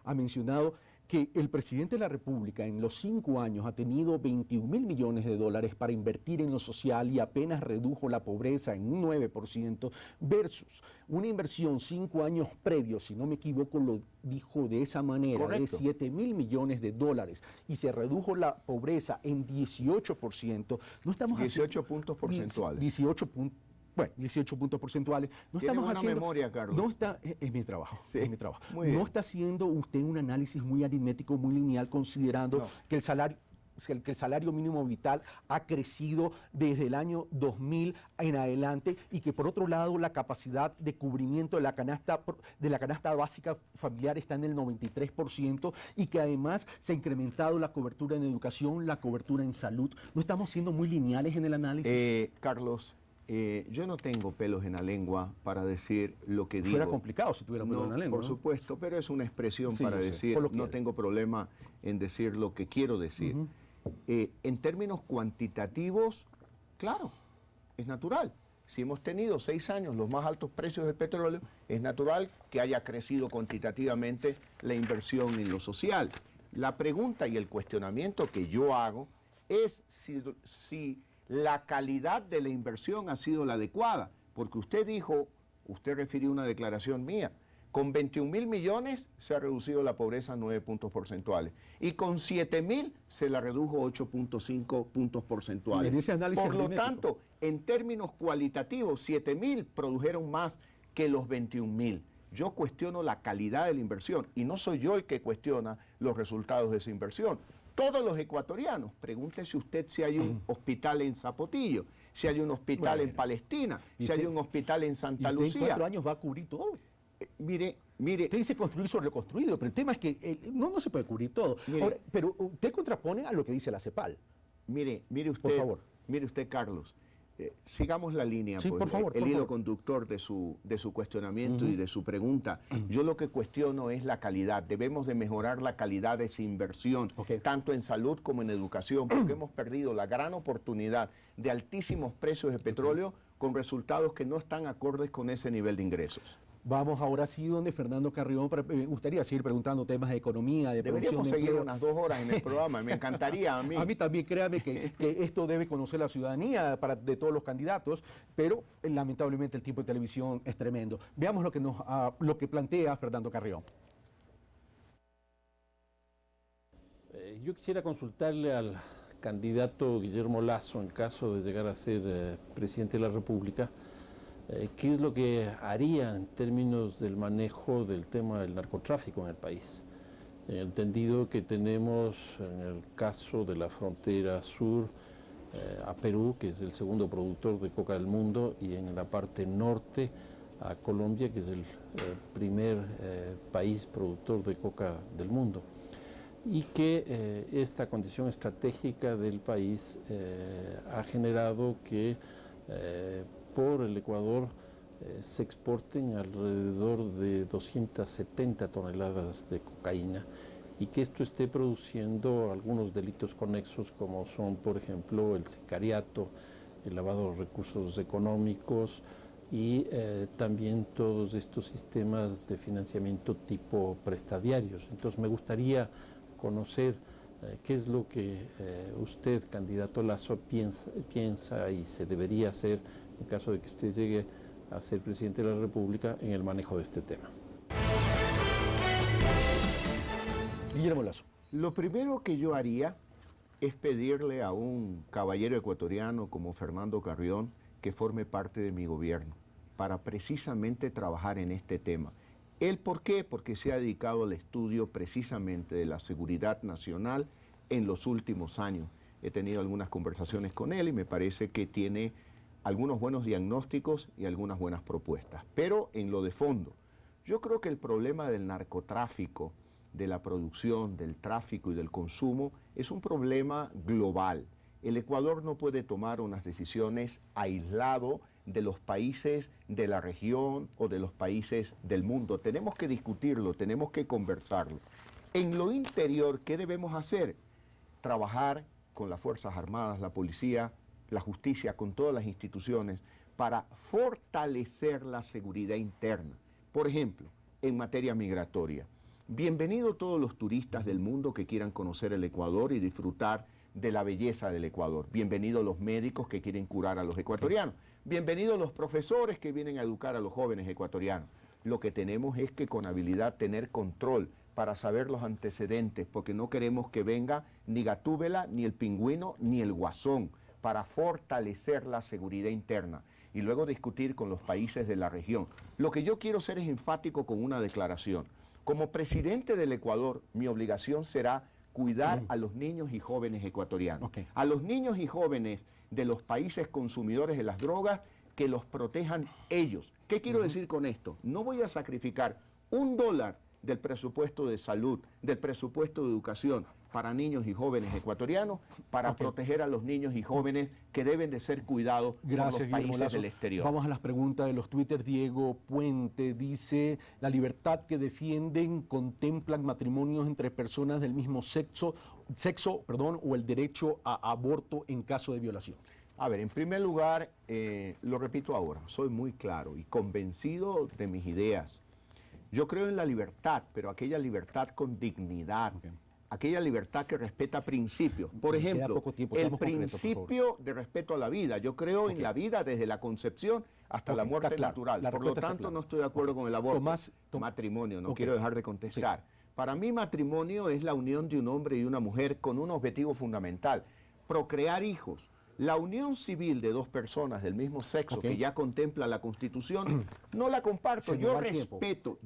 ha mencionado que el presidente de la República en los 5 años ha tenido 21.000 millones de dólares para invertir en lo social y apenas redujo la pobreza en un 9% versus una inversión 5 años previos, si no me equivoco, lo dijo de esa manera, correcto, de 7.000 millones de dólares y se redujo la pobreza en 18%. No estamos 18 puntos porcentuales. 18 puntos porcentuales. No Tiene estamos buena haciendo, memoria, Carlos. No está, es mi trabajo, Sí, es mi trabajo. muy bien. No está haciendo usted un análisis muy aritmético, muy lineal, considerando que el salario mínimo vital ha crecido desde el año 2000 en adelante y que por otro lado la capacidad de cubrimiento de la canasta básica familiar está en el 93% y que además se ha incrementado la cobertura en educación, la cobertura en salud. ¿No estamos siendo muy lineales en el análisis? Carlos, yo no tengo pelos en la lengua para decir lo que digo. Fuera complicado si tuviera pelos en la lengua. Por supuesto, pero es una expresión Sí, para yo sé, decir, por lo que no eres. tengo problema en decir lo que quiero decir. En términos cuantitativos, claro, es natural. Si hemos tenido 6 años los más altos precios del petróleo, es natural que haya crecido cuantitativamente la inversión en lo social. La pregunta y el cuestionamiento que yo hago es si la calidad de la inversión ha sido la adecuada, porque usted refirió una declaración mía, con 21.000 millones se ha reducido la pobreza 9 puntos porcentuales y con 7.000 se la redujo 8.5 puntos porcentuales. En ese análisis Por lo aritmético. tanto, en términos cualitativos, 7.000 produjeron más que los 21.000. Yo cuestiono la calidad de la inversión y no soy yo el que cuestiona los resultados de esa inversión. Todos los ecuatorianos, pregúntese usted si hay un hospital en Zapotillo, si hay un hospital en Palestina, si hay un hospital en Santa ¿Y usted Lucía. en 4 años va a cubrir todo? Mire, Usted dice construir sobre lo construido, pero el tema es que no se puede cubrir todo. Mire. Ahora, pero usted contrapone a lo que dice la CEPAL. mire usted, Por favor. Mire usted, Carlos, sigamos la línea, Sí, pues, por favor, el por hilo favor. conductor de su cuestionamiento y de su pregunta. Yo lo que cuestiono es la calidad. Debemos de mejorar la calidad de esa inversión, tanto en salud como en educación, porque hemos perdido la gran oportunidad de altísimos precios de petróleo con resultados que no están acordes con ese nivel de ingresos. Vamos ahora sí donde Fernando Carrión. Me gustaría seguir preguntando temas de economía, de Deberíamos producción de seguir empleo. unas 2 horas en el programa, me encantaría a mí. A mí también, créame que esto debe conocer la ciudadanía de todos los candidatos, pero lamentablemente el tiempo de televisión es tremendo. Veamos lo que plantea Fernando Carrión. Yo quisiera consultarle al candidato Guillermo Lasso, en caso de llegar a ser presidente de la República, qué es lo que haría en términos del manejo del tema del narcotráfico en el país. Entendido que tenemos en el caso de la frontera sur a Perú, que es el segundo productor de coca del mundo, y en la parte norte a Colombia, que es el primer país productor de coca del mundo. Y que esta condición estratégica del país ha generado que por el Ecuador se exporten alrededor de 270 toneladas de cocaína y que esto esté produciendo algunos delitos conexos como son, por ejemplo, el sicariato, el lavado de recursos económicos y también todos estos sistemas de financiamiento tipo prestadiarios. Entonces me gustaría conocer qué es lo que usted, candidato Lasso, piensa y se debería hacer en caso de que usted llegue a ser presidente de la República en el manejo de este tema. Guillermo Lasso. Lo primero que yo haría es pedirle a un caballero ecuatoriano como Fernando Carrión que forme parte de mi gobierno para precisamente trabajar en este tema. ¿Él por qué? Porque se ha dedicado al estudio precisamente de la seguridad nacional en los últimos años. He tenido algunas conversaciones con él y me parece que tiene algunos buenos diagnósticos y algunas buenas propuestas. Pero en lo de fondo, yo creo que el problema del narcotráfico, de la producción, del tráfico y del consumo es un problema global. El Ecuador no puede tomar unas decisiones aislado de los países de la región o de los países del mundo. Tenemos que discutirlo, tenemos que conversarlo. En lo interior, ¿qué debemos hacer? Trabajar con las Fuerzas Armadas, la policía, la justicia, con todas las instituciones, para fortalecer la seguridad interna. Por ejemplo, en materia migratoria. Bienvenidos todos los turistas del mundo que quieran conocer el Ecuador y disfrutar de la belleza del Ecuador. Bienvenidos los médicos que quieren curar a los ecuatorianos. Bienvenidos los profesores que vienen a educar a los jóvenes ecuatorianos. Lo que tenemos es que con habilidad tener control para saber los antecedentes, porque no queremos que venga ni Gatúbela, ni el Pingüino, ni el Guasón, para fortalecer la seguridad interna y luego discutir con los países de la región. Lo que yo quiero ser es enfático con una declaración. Como presidente del Ecuador, mi obligación será cuidar a los niños y jóvenes ecuatorianos. A los niños y jóvenes de los países consumidores de las drogas, que los protejan ellos. ¿Qué quiero decir con esto? No voy a sacrificar $1 del presupuesto de salud, del presupuesto de educación para niños y jóvenes ecuatorianos, para proteger a los niños y jóvenes que deben de ser cuidados por los países del exterior. Vamos a las preguntas de los Twitter. Diego Puente dice: la libertad que defienden contemplan matrimonios entre personas del mismo sexo, o el derecho a aborto en caso de violación. A ver, en primer lugar, lo repito ahora, soy muy claro y convencido de mis ideas. Yo creo en la libertad, pero aquella libertad con dignidad, aquella libertad que respeta principios. Por ejemplo, el principio de respeto a la vida. Yo creo en la vida desde la concepción hasta la muerte natural. Por lo tanto, no estoy de acuerdo con el aborto. Matrimonio, no quiero dejar de contestar. Para mí, matrimonio es la unión de un hombre y una mujer con un objetivo fundamental: procrear hijos. La unión civil de dos personas del mismo sexo que ya contempla la Constitución, no la comparto. Yo respeto.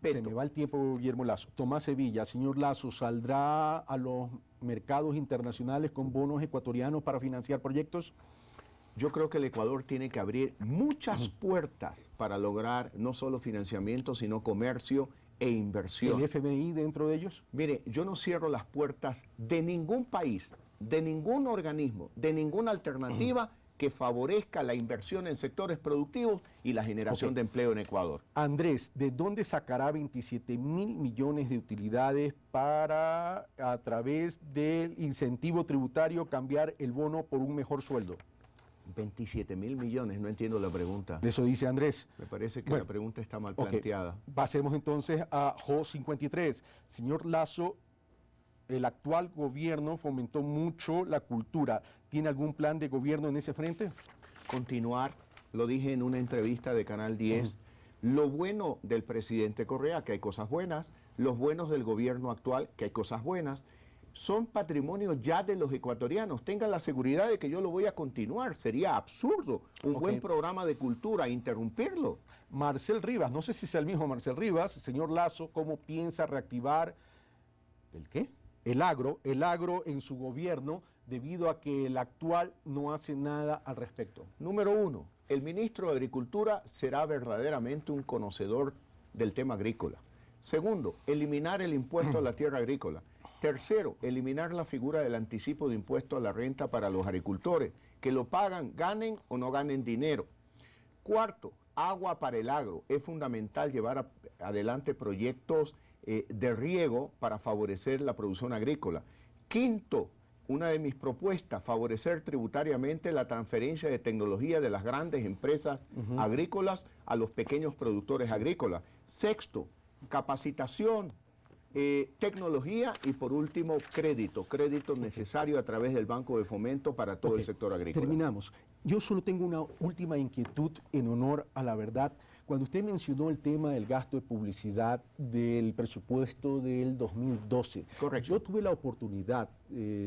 Se me va el tiempo, Guillermo Lasso. Tomás Sevilla, señor Lasso, ¿saldrá a los mercados internacionales con bonos ecuatorianos para financiar proyectos? Yo creo que el Ecuador tiene que abrir muchas puertas para lograr no solo financiamiento, sino comercio e inversión. ¿El FMI dentro de ellos? Mire, yo no cierro las puertas de ningún país, de ningún organismo, de ninguna alternativa que favorezca la inversión en sectores productivos y la generación de empleo en Ecuador. Andrés, ¿de dónde sacará 27.000 millones de utilidades para, a través del incentivo tributario, cambiar el bono por un mejor sueldo? 27.000 millones, no entiendo la pregunta. Eso dice Andrés. Me parece que Bueno, la pregunta está mal ok. planteada. Pasemos entonces a Jo53. Señor Lasso, el actual gobierno fomentó mucho la cultura. ¿Tiene algún plan de gobierno en ese frente? Continuar, lo dije en una entrevista de Canal 10, lo bueno del presidente Correa, que hay cosas buenas, los buenos del gobierno actual, que hay cosas buenas, son patrimonio ya de los ecuatorianos. Tengan la seguridad de que yo lo voy a continuar. Sería absurdo un buen programa de cultura interrumpirlo. Marcel Rivas, no sé si es el mismo Marcel Rivas. Señor Lasso, ¿cómo piensa reactivar el qué? El agro en su gobierno debido a que el actual no hace nada al respecto? Número uno, el ministro de Agricultura será verdaderamente un conocedor del tema agrícola. Segundo, eliminar el impuesto a la tierra agrícola. Tercero, eliminar la figura del anticipo de impuesto a la renta para los agricultores, que lo pagan, ganen o no ganen dinero. Cuarto, agua para el agro. Es fundamental llevar adelante proyectos de riego para favorecer la producción agrícola. Quinto, una de mis propuestas, favorecer tributariamente la transferencia de tecnología de las grandes empresas agrícolas a los pequeños productores agrícolas. Sexto, capacitación, tecnología y por último crédito necesario a través del Banco de Fomento para todo el sector agrícola. Terminamos. Yo solo tengo una última inquietud en honor a la verdad. Cuando usted mencionó el tema del gasto de publicidad del presupuesto del 2012, Correcto. yo tuve la oportunidad,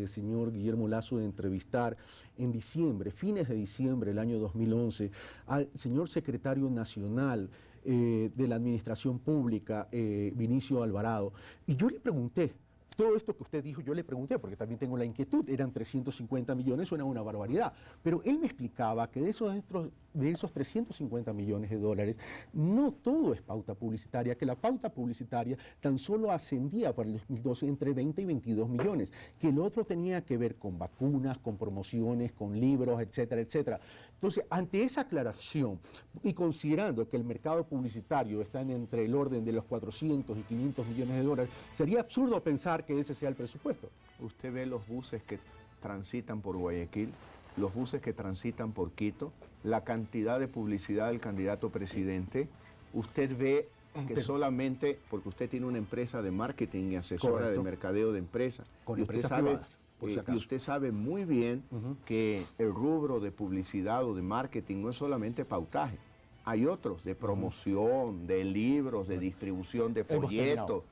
señor Guillermo Lasso, de entrevistar en diciembre, fines de diciembre del año 2011, al señor secretario nacional de la Administración Pública, Vinicio Alvarado, y yo le pregunté, todo esto que usted dijo, yo le pregunté, porque también tengo la inquietud, eran 350 millones, suena una barbaridad, pero él me explicaba que de esos 350 millones de dólares, no todo es pauta publicitaria, que la pauta publicitaria tan solo ascendía para el 2012 entre 20 y 22 millones, que el otro tenía que ver con vacunas, con promociones, con libros, etcétera, etcétera. Entonces, ante esa aclaración y considerando que el mercado publicitario está entre el orden de los 400 y 500 millones de dólares, sería absurdo pensar que ese sea el presupuesto. Usted ve los buses que transitan por Guayaquil, los buses que transitan por Quito, la cantidad de publicidad del candidato presidente. Usted ve que solamente, porque usted tiene una empresa de marketing y asesora Correcto. de mercadeo de empresas, Con y usted empresas sabe, privadas, por si y acaso. usted sabe muy bien que el rubro de publicidad o de marketing no es solamente pautaje. Hay otros de promoción, de libros, de distribución de Hemos terminado. folletos.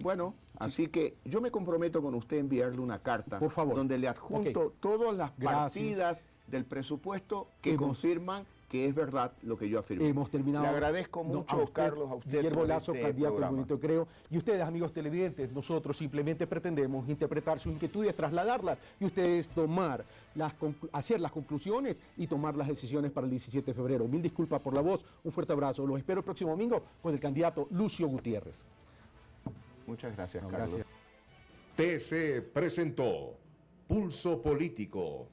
Bueno, así que yo me comprometo con usted a enviarle una carta Por favor. donde le adjunto todas las Gracias. partidas del presupuesto que Hemos- confirman que es verdad lo que yo afirmo. Hemos terminado. Le agradezco No, mucho, a usted, Carlos, a usted Guillermo por Lasso, este candidato al programa. Movimiento Creo. Y ustedes, amigos televidentes, nosotros simplemente pretendemos interpretar sus inquietudes, trasladarlas y ustedes hacer las conclusiones y tomar las decisiones para el 17 de febrero. Mil disculpas por la voz, un fuerte abrazo. Los espero el próximo domingo con el candidato Lucio Gutiérrez. Muchas gracias, No, Carlos. gracias. TC presentó Pulso Político.